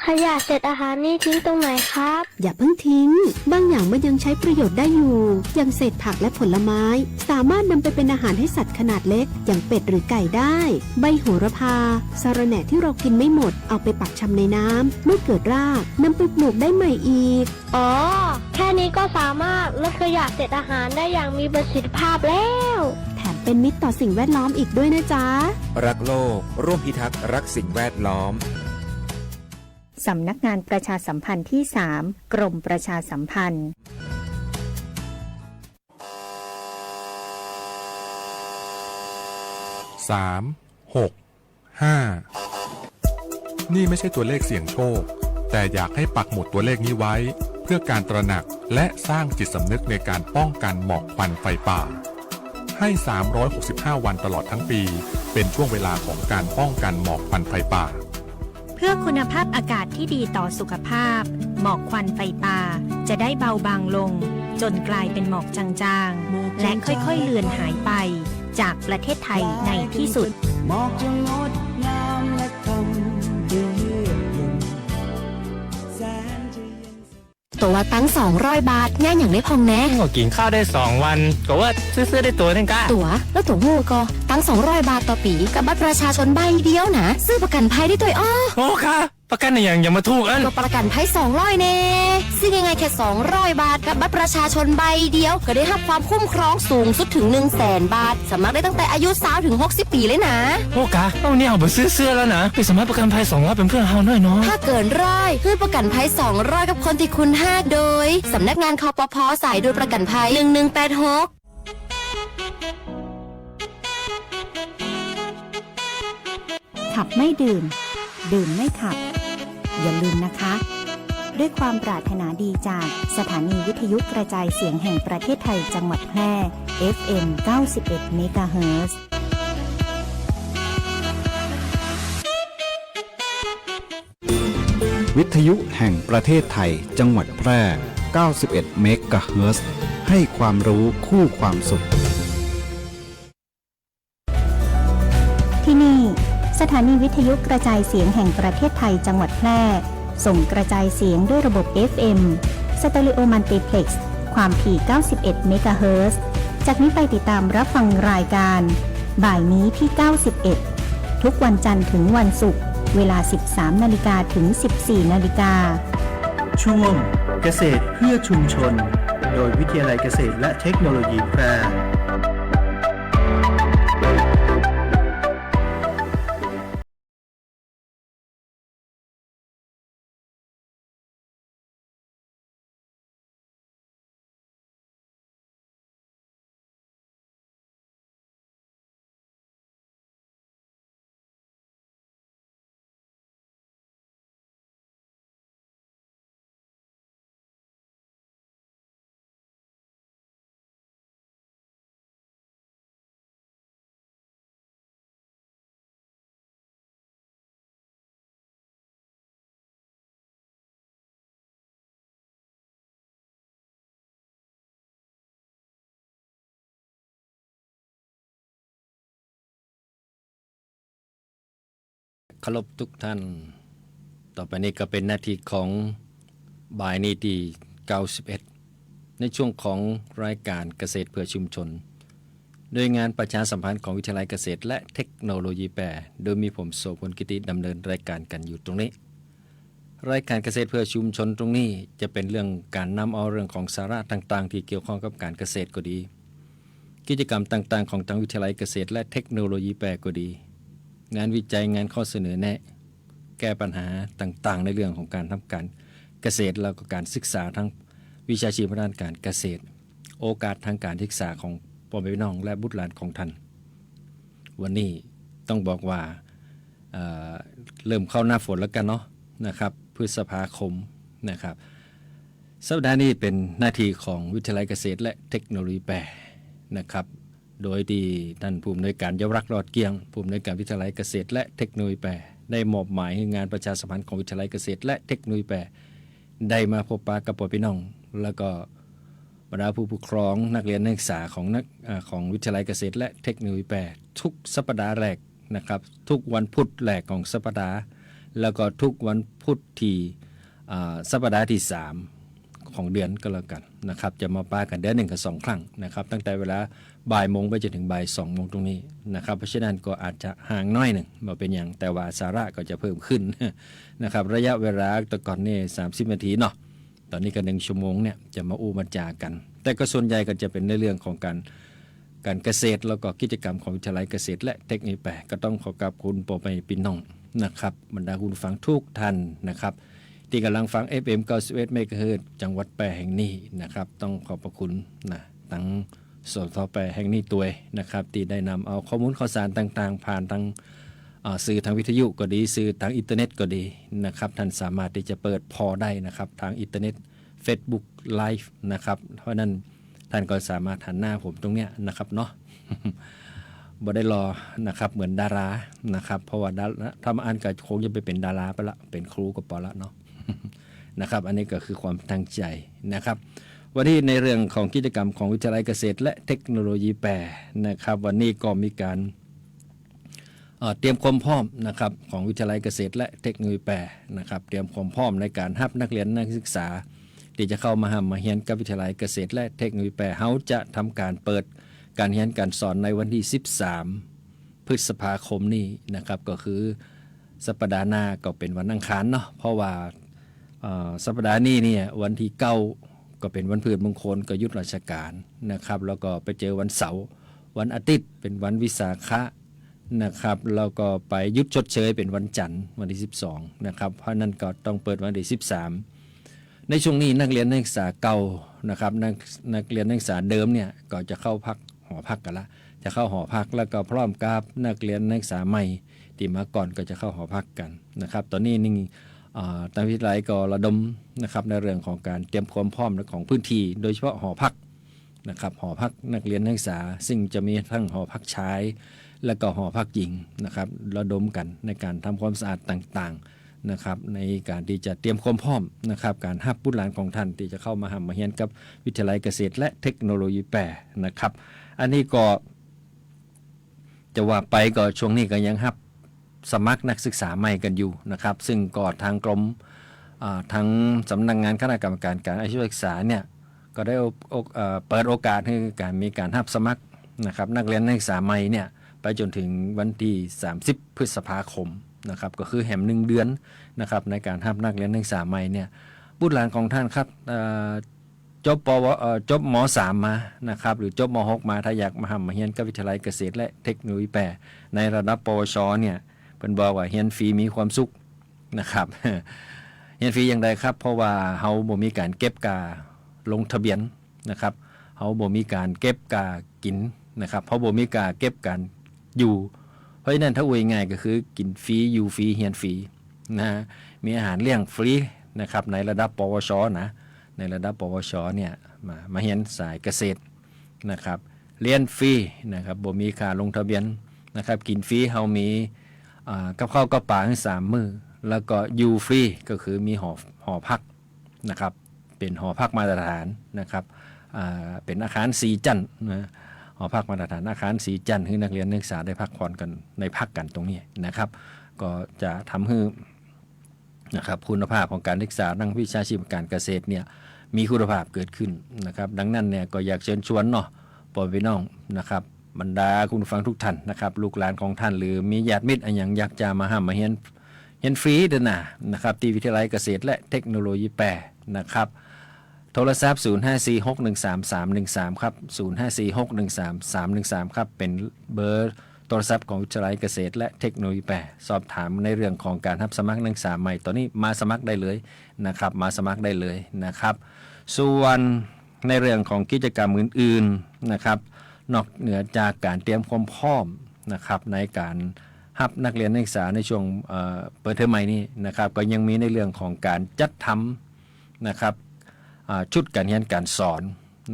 ขยะเศษอาหารนี่ทิ้งตรงไหนครับ อย่าเพิ่งทิ้งบางอย่างมันยังใช้ประโยชน์ได้อยู่อย่างเศษผักและผลไม้สามารถนำไปเป็นอาหารให้สัตว์ขนาดเล็กอย่างเป็ดหรือไก่ได้ใบโหระพาสะระแหน่ที่เรากินไม่หมดเอาไปปักชำในน้ำเมื่อเกิดรากนำไปปลูกได้ใหม่อีกอ๋อแค่นี้ก็สามารถลดขยะเศษอาหารได้อย่างมีประสิทธิภาพแล้วแถมเป็นมิตรต่อสิ่งแวดล้อมอีกด้วยนะจ๊ะรักโลกร่วมพิทักษ์รักสิ่งแวดล้อมสำนักงานประชาสัมพันธ์ที่ 3 กรมประชาสัมพันธ์3 6 5นี่ไม่ใช่ตัวเลขเสี่ยงโชคแต่อยากให้ปักหมุดตัวเลขนี้ไว้เพื่อการตระหนักและสร้างจิตสำนึกในการป้องกันหมอกควันไฟป่าให้365วันตลอดทั้งปีเป็นช่วงเวลาของการป้องกันหมอกควันไฟป่าเพื่อคุณภาพอากาศที่ดีต่อสุขภาพหมอกควันไฟป่าจะได้เบาบางลงจนกลายเป็นหมอกจางๆและค่อยๆเลือนหายไปจากประเทศไทยในที่สุดหมอกจะงดงามและทำให้เยือกเย็นแสนจะเย็นตัวตั้ง200 บาทง่ายอย่างได้พองแน่ก็กินข้าวได้2 วันก็ว่าซื้อได้ตัวนึงก้าตัวแล้วตัวงูก็ตั้ง200 บาทต่อปีกับบัตรประชาชนใบเดียวนะซื้อประกันภัยได้ตัวอ้อโอ้ค่ะประกันอย่างอย่ามาถูกอันก็ประกันภัย200เน่ซื้อยังไงแค่200 บาทกับบัตรประชาชนใบเดียวก็ได้รับความคุ้มครองสูงสุดถึง 100,000 บาทสมัครได้ตั้งแต่อายุ20ถึง60 ปีเลยนะโอ้กะเอาเนี่ยเอาไปซื้อเสื้อแล้วนะไปสมัครประกันภัย200เป็นเพื่อนเฮาหน่อยเนาะถ้าเกิน100คือประกันภัย200กับคนที่คุณ5โดยสำนักงานคปภ.สายด่วนประกันภัย1186ขับไม่ดื่มดื่มไม่ขับอย่าลืมนะคะด้วยความปรารถนาดีจากสถานีวิทยุกระจายเสียงแห่งประเทศไทยจังหวัดแพร่ FM 91 เมกะเฮิรตซ์วิทยุแห่งประเทศไทยจังหวัดแพร่ 91 เมกะเฮิรตซ์ให้ความรู้คู่ความสุขที่นี่สถานีวิทยุกระจายเสียงแห่งประเทศไทยจังหวัดแพร่ส่งกระจายเสียงด้วยระบบ FM สเตอริโอมัลติเพล็กซ์ความถี่ 91 เมกะเฮิรตซ์จากนี้ไปติดตามรับฟังรายการบ่ายนี้ที่ 91 ทุกวันจันทร์ถึงวันศุกร์เวลา 13 นาฬิกาถึง 14 นาฬิกาช่วงเกษตรเพื่อชุมชนโดยวิทยาลัยเกษตรและเทคโนโลยีแพร่เคารพทุกท่านต่อไปนี้ก็เป็นหน้าที่ของบ่ายนี้ที่91ในช่วงของรายการเกษตรเพื่อชุมชนโดยงานประชาสัมพันธ์ของวิทยาลัยเกษตรและเทคโนโลยีแปรโดยมีผมโสพลกิติดำเนินรายการกันอยู่ตรงนี้รายการเกษตรเพื่อชุมชนตรงนี้จะเป็นเรื่องการนำเอาเรื่องของสาระต่างๆที่เกี่ยวข้องกับการเกษตรก็ดีกิจกรรมต่างๆของทางวิทยาลัยเกษตรและเทคโนโลยีแปรก็ดีงานวิจัยงานข้อเสนอแนะแก้ปัญหาต่างๆในเรื่องของการทำการเกษตรแล้วก็การศึกษาทั้งวิชาชีพด้านการเกษตรโอกาสทางการศึกษาของพ่อแม่พี่น้องและบุตรหลานของท่านวันนี้ต้องบอกว่าเริ่มเข้าหน้าฝนแล้วกันเนาะนะครับพฤษภาคมนะครับสัปดาห์นี้เป็นหน้าที่ของวิทยาลัยเกษตรและเทคโนโลยีแปรนะครับโดยที่ท่านผู้อำนวยการเยาวรักษ์รอดเกียงผู้อำนวยการวิทยาลัยเกษตรและเทคโนโลยีแปรได้มอบหมายให้งานประชาสัมพันธ์ของวิทยาลัยเกษตรและเทคโนโลยีแปรได้มาพบปะกับพ่อพี่น้องแล้วก็บรรดาผู้ปกครองนักเรียนนักศึกษาของวิทยาลัยเกษตรและเทคโนโลยีแปรทุกสัปดาห์แรกนะครับทุกวันพุธแรกของสัปดาห์ แล้วก็ทุกวันพุธที่สัปดาห์ที่3ของเดือนก็แล้วกันนะครับจะมาป้ากันเดือนหนึ่งกับ2ครั้งนะครับตั้งแต่เวลาบ่ายโมงไปจนถึงบ่าย2โมงตรงนี้นะครับเพราะฉะนั้นก็อาจจะห่างน้อยหนึ่งมาเป็นอย่างแต่ว่าสาระก็จะเพิ่มขึ้น นะครับระยะเวลาแต่ก่อนนี่30 นาทีเนาะตอนนี้ก็1 ชั่วโมงเนี่ยจะมาอู้มาจากัน แต่ก็ส่วนใหญ่ก็จะเป็นในเรื่องของการเกษตรแล้วก็กิจกรรมของวิทยาลัยเกษตรและเทคโนโลยีแปรก็ต้องขอกราบคุณพ่อแม่พี่น้องนะครับบรรดาคุณฟังทุกท่านนะครับที่กำลังฟัง FM 91 เมกะเฮิรตซ์จังหวัดแปรแห่งนี้นะครับต้องขอบพระคุณนะทั้งสทแปรแห่งนี้ตัวนะครับที่ได้นำเอาข้อมูลข่าวสารต่างๆผ่านทางสื่อทางวิทยุก็ดีสื่อทางอินเทอร์เน็ตก็ดีนะครับท่านสามารถที่จะเปิดพอได้นะครับทางอินเทอร์เน็ต Facebook Live นะครับเพราะนั้นท่านก็สามารถหันหน้าผมตรงเนี้ยนะครับเนาะ บ่ได้รอนะครับเหมือนดารานะครับเพราะว่าถ้ามาอ่านก็คงจะไปเป็นดาราไปละเป็นครูก็พอละเนาะ นะครับอันนี้ก็คือความตั้งใจนะครับวันนี้ในเรื่องของกิจกรรมของวิทยาลัยเกษตรและเทคโนโลยีแปรนะครับวันนี้ก็มีการเตรียมความพร้อมนะครับของวิทยาลัยเกษตรและเทคโนโลยีแปรนะครับเตรียมความพร้อมในการรับนักเรียนนักศึกษาที่จะเข้ามาเรียนกับวิทยาลัยเกษตรและเทคโนโลยีแปรเฮาจะทำการเปิดการเรียนการสอนในวันที่13 พฤษภาคมนี้นะครับก็คือสัปดาห์หน้าก็เป็นวันอังคารเนาะเพราะว่าสัปดาห์นี้เนี่ยวันที่9ก็เป็นวันพฤหัสมงคลก็หยุดราชการนะครับแล้วก็ไปเจอวันเสาร์วันอาทิตย์เป็นวันวิสาขะนะครับแล้วก็ไปหยุดชดเชยเป็นวันจันทร์วันที่12นะครับเพราะนั้นก็ต้องเปิดวันที่13ในช่วงนี้นักเรียนนักศึกษาเก่านะครับนักเรียนนักศึกษาเดิมเนี่ยก็จะเข้าพักหอพักกันละจะเข้าหอพักแล้วก็พร้อมกับนักเรียนนักศึกษาใหม่ที่มาก่อนก็จะเข้าหอพักกันนะครับตอนนี้นี่ทางวิทยาลัยก็ระดมนะครับในเรื่องของการเตรียมความพร้อมของพื้นที่โดยเฉพาะหอพักนะครับหอพักนักเรียนนักศึกษาซึ่งจะมีทั้งหอพักชายและก็หอพักหญิงนะครับระดมกันในการทำความสะอาดต่างๆนะครับในการที่จะเตรียมความพร้อมนะครับการรับบุตรหลานของท่านที่จะเข้ามาเรียนกับวิทยาลัยเกษตรและเทคโนโลยีแปรนะครับอันนี้ก็จะว่าไปก็ช่วงนี้ก็ยังรับสมัครนักศึกษาใหม่กันอยู่นะครับซึ่งก็ทางกรมทางสำนักงานคณะกรรมการการอาชีวศึกษาเนี่ยก็ได้เปิดโอกาสให้การมีการรับสมัครนะครับนักเรียนนักศึกษาใหม่เนี่ยไปจนถึงวันที่30 พฤษภาคมนะครับก็คือแหม1 เดือนนะครับในการรับนักเรียนนักศึกษาใหม่เนี่ยบุตรหลานของท่านครับจบม.3 มานะครับหรือจบม.6 มาถ้าอยากมาเรียนกับวิทยาลัยเกษตรและเทคโนโลยีแปรในระดับปวชเนี่ยเป็นบอกว่าเรียนฟรีมีความสุขนะครับ เรียนฟรีอย่างไรครับเพราะว่าเฮาบ่มีการเก็บกาลงทะเบียนนะครับเฮาบ่มีการเก็บกากินนะครับเฮาบ่มีกาเก็บการอยู่เพราะฉะนั้นถ้าอวยง่ายก็คือกินฟรีอยู่ฟรีเรียนฟรีนะมีอาหารเลี้ยงฟรีนะครับในระดับปวชนะในระดับปวชเนี่ยมาเรียนสายเกษตรนะครับเรียนฟรีนะครับบ่มีค่าลงทะเบียนนะครับกินฟรีเฮามีกับข้าวกับปลาทั้ง3 มื้อแล้วก็อยู่ฟรีก็คือมีหอพักนะครับเป็นหอพักมาตรฐานนะครับเป็นอาคาร4 ชั้นนะหอพักมาตรฐานอาคาร4 ชั้นให้นักเรียนนักศึกษาได้พักผ่อนกันในพักกันตรงนี้นะครับก็จะทำให้นะครับคุณภาพของการศึกษาทางวิชาชีพการเกษตรเนี่ยมีคุณภาพเกิดขึ้นนะครับดังนั้นเนี่ยก็อยากเชิญชวนเนาะพ่อพี่น้องนะครับบรรดาคุณผู้ฟังทุกท่านนะครับลูกหลานของท่านหรือมีญาติมิตรอย่างอยากจะมาเรียนฟรีเด้อนะครับที่วิทยาลัยเกษตรและเทคโนโลยีแปรนะครับโทรศัพท์0546133313ครับ0546133313ครับเป็นเบอร์โทรศัพท์ของวิทยาลัยเกษตรและเทคโนโลยีแปรสอบถามในเรื่องของการรับสมัครนักศึกษาใหม่ตอนนี้มาสมัครได้เลยนะครับมาสมัครได้เลยนะครับส่วนในเรื่องของกิจกรรมอื่นๆนะครับนอกเหนือจากการเตรียมความพร้อมนะครับในการรับนักเรียนนักศึกษาในช่วงเปิดเทอมใหม่นี้นะครับก็ยังมีในเรื่องของการจัดทำนะครับชุดการเรียนการสอน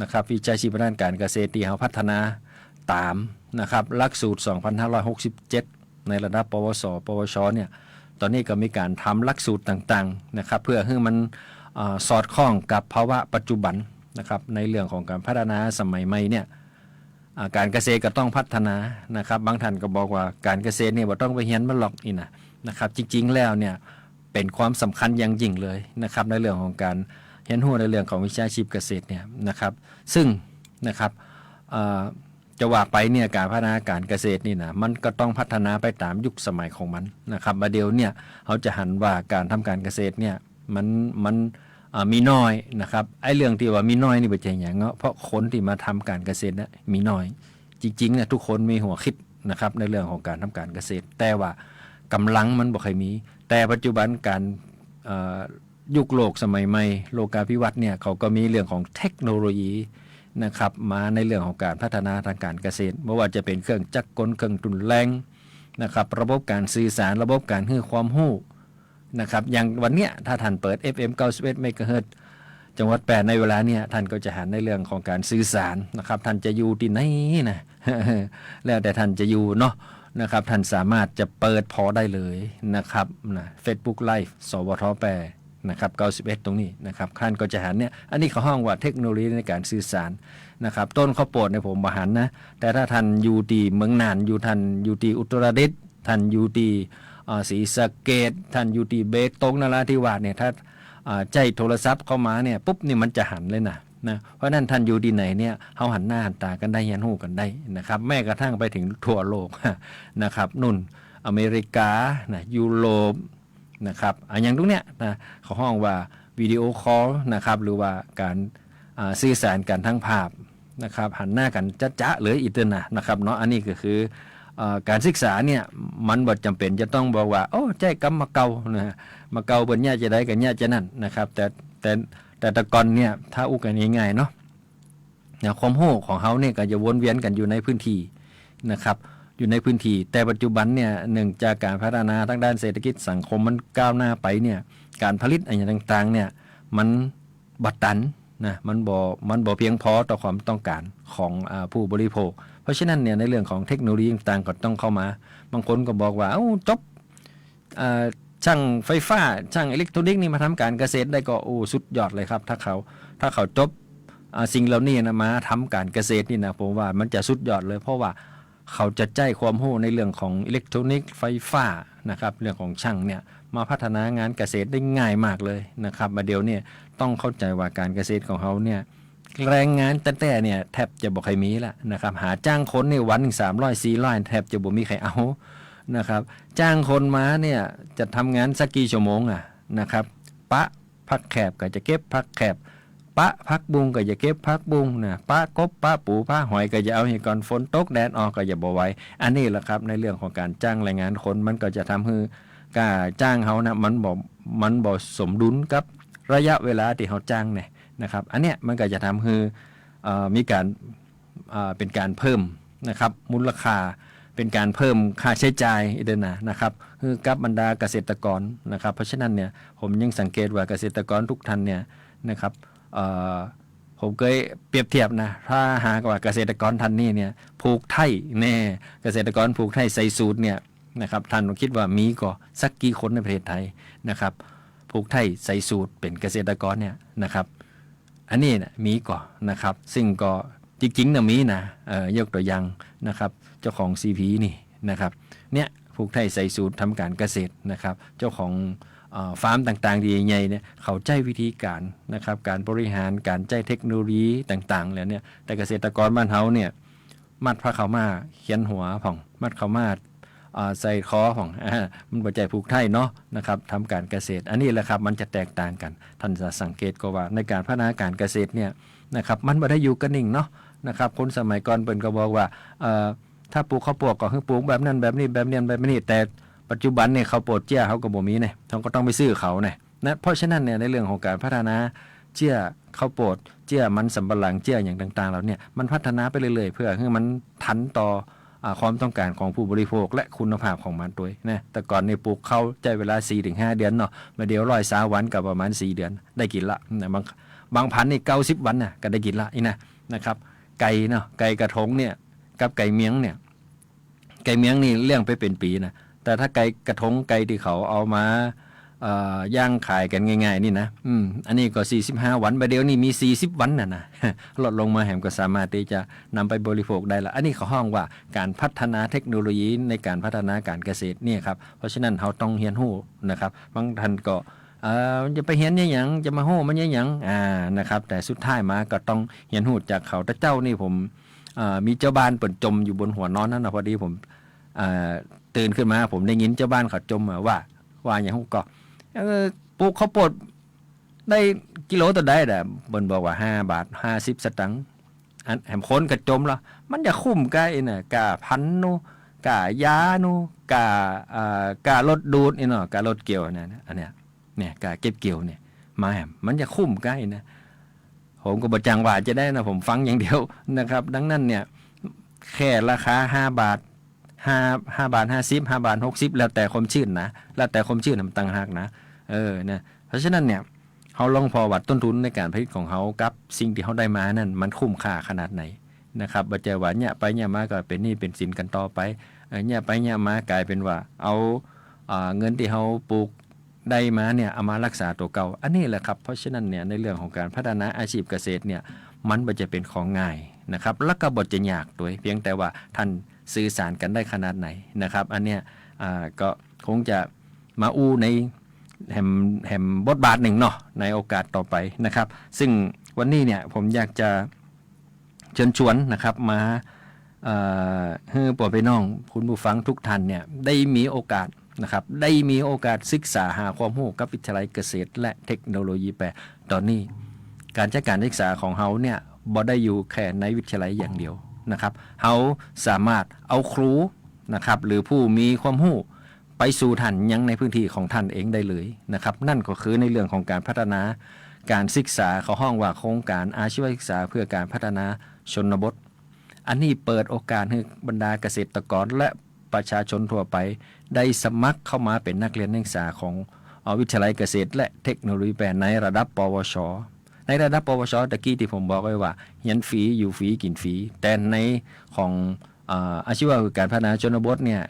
นะครับวิชาชีพด้านการเกษตรที่เราพัฒนาตามนะครับหลักสูตร 2567 ในระดับปวสปวชเนี่ยตอนนี้ก็มีการทำหลักสูตรต่างๆนะครับเพื่อให้มันสอดคล้องกับภาวะปัจจุบันนะครับในเรื่องของการพัฒนาสมัยใหม่เนี่ยการเกษตรก็ต้องพัฒนานะครับบางท่านก็บอกว่าการเกษตรเนี่ยบ่ต้องไปเรียนมันหรอกนี่นะ นะครับจริงๆแล้วเนี่ยเป็นความสำคัญอย่างยิ่งเลยนะครับในเรื่องของการเรียนรู้ในเรื่องของวิชาชีพเกษตรเนี่ยนะครับซึ่งนะครับจะว่าไปเนี่ยการพัฒนาการเกษตรนี่นะมันก็ต้องพัฒนาไปตามยุคสมัยของมันนะครับมาเดียวเนี่ยเขาจะหันว่าการทำการเกษตรเนี่ยมันมีน้อยนะครับไอ้เรื่องที่ว่ามีน้อยนี่เป็นอย่างเงาะเพราะคนที่มาทำการเกษตรนะมีน้อยจริงๆเนี่ยทุกคนมีหัวคิดนะครับในเรื่องของการทำการเกษตรแต่ว่ากำลังมันบ่เคยมีแต่ปัจจุบันการยุคโลกสมัยใหม่โลกาภิวัตน์เนี่ยเขาก็มีเรื่องของเทคโนโลยีนะครับมาในเรื่องของการพัฒนาทางการเกษตรไม่ว่าจะเป็นเครื่องจักรกลเครื่องตุนแรงนะครับระบบการสื่อสารระบบการให้ความรู้นะครับอย่างวันเนี้ยถ้าท่านเปิด FM 91 เมกะเฮิรตซ์จังหวัดแปดในเวลาเนี่ยท่านก็จะหันในเรื่องของการสื่อสารนะครับท่านจะอยู่ที่ไหนนะ แล้วแต่ท่านจะอยู่เนาะนะครับท่านสามารถจะเปิดพอได้เลยนะครับนะ Facebook Live สวทแปดนะครับ91ตรงนี้นะครับท่านก็จะหันเนี่ยอันนี้เขาห้องว่าเทคโนโลยีในการสื่อสารนะครับต้นข้าวโพดในผมบ่หันนะแต่ถ้าท่านอยู่ที่เมืองน่านท่านอยู่ที่อุตรดิตถ์ท่านอยู่ที่ศรีสะเกษท่านอยู่ที่เบตงนราธิวาสเนี่ยถ้าใจโทรศัพท์เข้ามาเนี่ยปุ๊บนี่มันจะหันเลยนะเพราะนั้นท่านอยู่ที่ไหนเนี่ยเขาหันหน้าหันตากันได้ยันหูกันได้นะครับแม้กระทั่งไปถึงทั่วโลกนะครับนู่นอเมริกานะยุโรปนะครับอย่างตรงเนี้ยนะเขาห้องว่าวิดีโอคอลนะครับหรือว่าการสื่อสารกันทั้งภาพนะครับหันหน้ากันจ๊ะๆเลยอินเทอร์เน็ตนะครับเนาะอันนี้ก็คือการศึกษาเนี่ยมันบ่จำเป็นจะต้องบอกว่าโอ้ใจกำมาเกานะมาเกาบนเนี่ยจะได้กันเนี่ยจะนั่นนะครับแต่ตะกอนเนี่ยถ้าอุกันง่ายๆเนาะความโหของเขาเนี่ยก็จะวนเวียนกันอยู่ในพื้นที่นะครับอยู่ในพื้นที่แต่ปัจจุบันเนี่ยหนึ่งจากการพัฒนาทางด้านเศรษฐกิจสังคมมันก้าวหน้าไปเนี่ยการผลิตอะไรต่างๆเนี่ยมันบัดตันนะมันบ่เพียงพอต่อความต้องการของผู้บริโภคเพราะฉะนั้นเนี่ยในเรื่องของเทคโนโลยีต่างๆก็ต้องเข้ามาบางคนก็บอกว่าจบช่างไฟฟ้าช่างอิเล็กทรอนิกส์นี่มาทำการเกษตรได้ก็สุดยอดเลยครับถ้าเขาจบสิ่งเหล่านี้นะมาทำการเกษตรนี่นะผมว่ามันจะสุดยอดเลยเพราะว่าเขาจะใจความรู้ในเรื่องของอิเล็กทรอนิกส์ไฟฟ้านะครับเรื่องของช่างเนี่ยมาพัฒนางานเกษตรได้ง่ายมากเลยนะครับมาเดี๋ยวเนี่ยต้องเข้าใจว่าการเกษตรของเขาเนี่ยแรงงานแต่เนี่ยแทบจะบ่ใครมีละนะครับหาจ้างคนในวันนึง300-400แทบจะบ่มีใครเอานะครับจ้างคนมาเนี่ยจะทำงานสักกี่ชั่วโมงนะครับปะพักแคบก็จะเก็บพักแคบปะพักบุงก็จะเก็บพักบุงนะปะกบปะปูปะหอยก็จะเอาให้ก่อนฝนตกแดดออกก็จะบ่ไหวอันนี้แหละครับในเรื่องของการจ้างแรงงานคนมันก็จะทำให้การจ้างเขานะมันบ่สมดุลกับระยะเวลาที่เขาจ้างเนี่ยนะครับอันเนี้ยมันก็จะทำให้มีการเป็นการเพิ่มนะครับมูลค่าเป็นการเพิ่มค่าใช้จ่ายอีกด้วยนะครับคือกับบรรดาเกษตรกรนะครับเพราะฉะนั้นเนี่ยผมยังสังเกตว่าเกษตรกรทุกท่านเนี่ยนะครับผมเคยเปรียบเทียบนะถ้าหากว่าเกษตรกรท่านนี้เนี่ยผูกไถแน่เกษตรกรผูกไถใส่สูตรเนี่ยนะครับท่านคิดว่ามีก็สักกี่คนในประเทศไทยนะครับผูกไถใส่สูตรเป็นเกษตรกรเนี่ยนะครับอันนี้นะมีก่อนนะครับซึ่งก็จริงๆนะมีนะยกตัวอย่างนะครับเจ้าของ CP นี่นะครับเนี่ยผูกไทยใส่สูตรทำการเกษตรนะครับเจ้าของฟาร์มต่างๆที่ใหญ่ๆเนี่ยเขาใจวิธีการนะครับการบริหารการใจเทคโนโลยีต่างๆแล้วเนี่ยแต่เกษตรกรบ้านเฮาเนี่ยมัดพระเขามาเขียนหัวผ่องมัดเขามาใส่คอของมันบ่ใจผูกไทยเนาะนะครับทำการเกษตรอันนี้แหละครับมันจะแตกต่างกันท่านจะสังเกตก็ว่าในการพัฒนาการเกษตรเนี่ยนะครับมันบ่ได้อยู่กันนิ่งเนาะนะครับคนสมัยก่อนเปิ้นก็บอกว่าถ้าปลูกข้าวโพดก็คือปลูกแบบนั้นแบบนี้แบบนี้แต่ปัจจุบันเนี่ยข้าวโพดเจี้ยเขาก็บ่มีเนี่ยเขาก็ต้องไปซื้อเขาเนี่ยนะเพราะฉะนั้นเนี่ยในเรื่องของการพัฒนาเจี้ยข้าวโพดเจี้ยมันสำปะหลังเจี้ยอย่างต่างๆเราเนี่ยมันพัฒนาไปเรื่อยๆเพื่อให้มันทันต่อความต้องการของผู้บริโภคและคุณภาพของมันด้วยนะแต่ก่อนเนี่ยปลูกข้าวใช้เวลา 4-5 เดือนเนาะมาเดี๋ยว120 วันกับประมาณ4เดือนได้กินละนะบางพันนี่90 วันน่ะก็ได้กินละนะครับไก่เนาะไก่กระทงเนี่ยกับไก่เมียงเนี่ยไก่เมียงนี่เลี้ยงไปเป็นปีนะแต่ถ้าไก่กระทงไก่ที่เขาเอามา ย่างขายกันง่ายๆนี่นะอันนี้ก็45วันประเดี๋ยวนี้มี40วันนะลดลงมาแหมก็สามารถที่จะนำไปบริโภคได้ละอันนี้เขาห้องว่าการพัฒนาเทคโนโลยีในการพัฒนาการเกษตรเนี่ยครับเพราะฉะนั้นเราต้องเรียนรู้นะครับบางท่านก็จะไปเห็นเนี่ยหยังจะมาโห่มันเนี่ยหยังนะครับแต่สุดท้ายมาก็ต้องเรียนรู้จากเขาแต่เจ้านี่ผมมีเจ้าบ้านเปิ่นจมอยู่บนหัวนอนนั่นนะพอดีผมตื่นขึ้นมาผมได้ยินเจ้าบ้านเขาจมว่าอย่างฮู้ก็ปลูกข้าวโพดได้กิโลต่อได้แต่บนบอกว่า5 บาท 50 สตังค์อันแหมคนกระจมแล้วมันจะคุ้มกายน่ะกะพันนูกะยานูกะรถดูดนี่เนาะกะรถเกี่ยวเนี่ยอันเนี้ยเนี่ยกะเก็บเกี่ยวเนี่ยมาแหมมันจะคุ้มกายนะผมก็บ่จังว่าจะได้นะผมฟังอย่างเดียวนะครับดังนั้นเนี่ยแค่ราคา5 บาท5 บาท 50 5 บาท 60แล้วแต่ความชื่นนะแล้วแต่ความชื่นมันต่างหากนะนะเพราะฉะนั้นเนี่ยเขาลองพอวัดต้นทุนในการผลิตของเขากับสิ่งที่เขาได้มานั่นมันคุ้มค่าขนาดไหนนะครับบ่ใจว่าเนี่ยไปเนี่ยมาก็เป็นหนี้เป็นสินกันต่อไปเนี่ยไปเนี่ยมากลายเป็นว่าเอาเงินที่เขาปลูกได้มาเนี่ยเอามารักษาตัวเก่าอันนี้แหละครับเพราะฉะนั้นเนี่ยในเรื่องของการพัฒนาอาชีพเกษตรเนี่ยมันบ่จะเป็นของง่ายนะครับแล้วก็บ่จะยากด้วยเพียงแต่ว่าท่านสื่อสารกันได้ขนาดไหนนะครับอันเนี้ยก็คงจะมาอู้ในแหมบทบาทหนึ่งเนาะในโอกาสต่อไปนะครับซึ่งวันนี้เนี่ยผมอยากจะเชิญชวนนะครับมาให้พ่อพี่น้องคุณผู้ฟังทุกท่านเนี่ยได้มีโอกาสนะครับได้มีโอกาสศึกษาหาความรู้กับวิทยาลัยเกษตรและเทคโนโลยีแปรตอนนี้การจัดการศึกษาของเฮาเนี่ยบ่ได้อยู่แค่ในวิทยาลัยอย่างเดียวนะครับเฮาสามารถเอาครูนะครับหรือผู้มีความรู้ไปสู่ท่านยังในพื้นที่ของท่านเองได้เลยนะครับนั่นก็คือในเรื่องของการพัฒนาการศึกษาเขาห้องว่าโครงการอาชีวศึกษาเพื่อการพัฒนาชนบทอันนี้เปิดโอกาสให้บรรดาเกษตรกรและประชาชนทั่วไปได้สมัครเข้ามาเป็นนักเรียนนักศึกษาของวิทยาลัยเกษตรและเทคโนโลยีแปรในระดับปวชในระดับปวชตะกี้ที่ผมบอกไว้ว่าเรียนฟรีอยู่ฟรีกินฟรีแต่ในของอาชีวะคือการพัฒนาชนบทเนี่ย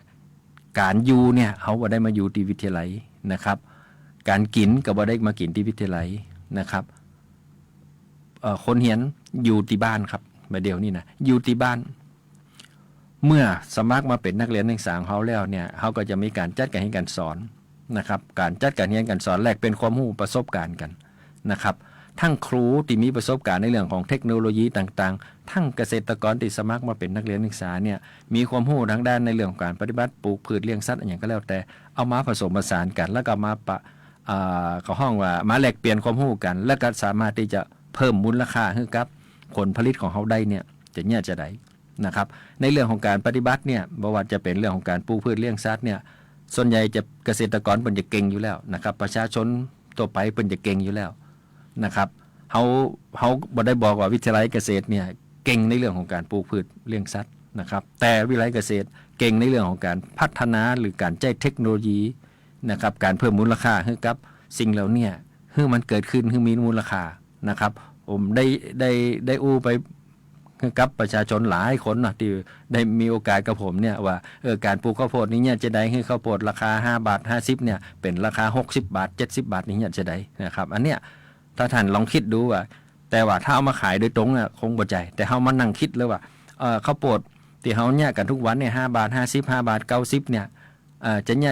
การอยู่เนี่ยเขาบ่ได้มาอยู่ที่วิทยาลัยนะครับการกินก็บ่ได้มากินที่วิทยาลัยนะครับคนเรียนอยู่ที่บ้านครับมาเดี๋ยวนี้นะอยู่ที่บ้านเมื่อสมัครมาเป็นนักเรียนนักศึกษาของเขาแล้วเนี่ยเขาก็จะมีการจัดการเรียนการสอนนะครับการจัดการเรียนการสอนแลกเป็นความรู้ประสบการณ์กันนะครับทั้งครูที่มีประสบการณ์ในเรื่องของเทคโนโลยีต่างๆทั้งเกษตรกรที่สมัครมาเป็นนักเรียนนักศึกษาเนี่ยมีความรู้ทางด้านในเรื่องของการปฏิบัติปลูกพืชเลี้ยงสัตว์อย่างก็แล้วแต่เอามาผสมผสานกันแล้วก็มาเขาห้องว่ามาแลกเปลี่ยนความรู้กันแล้วก็สามารถที่จะเพิ่มมูลค่าให้กับผลผลิตของเขาได้เนี่ยจะได้นะครับในเรื่องของการปฏิบัติเนี่ยบ่ว่าจะเป็นเรื่องของการปลูกพืชเลี้ยงสัตว์เนี่ยส่วนใหญ่จะเกษตรกรเพิ่นจะเก่งอยู่แล้วนะครับประชาชนทั่วไปเพิ่นจะเก่งอยู่แล้วนะครับเขาบ่ได้บอกว่าวิทยาลัยเกษตรเนี่ยเก่งในเรื่องของการปลูกพืชเลี้ยงสัตว์นะครับแต่วิทยาลัยเกษตรเก่งในเรื่องของการพัฒนาหรือการใช้เทคโนโลยีนะครับการเพิ่มมูลค่าให้กับสิ่งเหล่านี้ให้มันเกิดขึ้นให้มีมูลค่านะครับผมได้อู้ไปกับประชาชนหลายคนนะที่ได้มีโอกาสกับผมเนี่ยว่าการปลูกข้าวโพดนี้เนี่ยจะได้ให้ข้าวโพดราคา5 บาท 50เนี่ยเป็นราคา60 บาท 70 บาทนี้เนี่ยจะได้นะครับอันเนี้ยถ้าท่านลองคิดดูว่าแต่ว่าถ้าเอามาขายโดยตรงน่ะคงบ่ใจแต่เฮามานั่งคิดเลยว่าข้าวโพดที่เฮาเนี่ยกันทุกวันเนี่ย5 บาท 50 5 บาท 90เนี่ย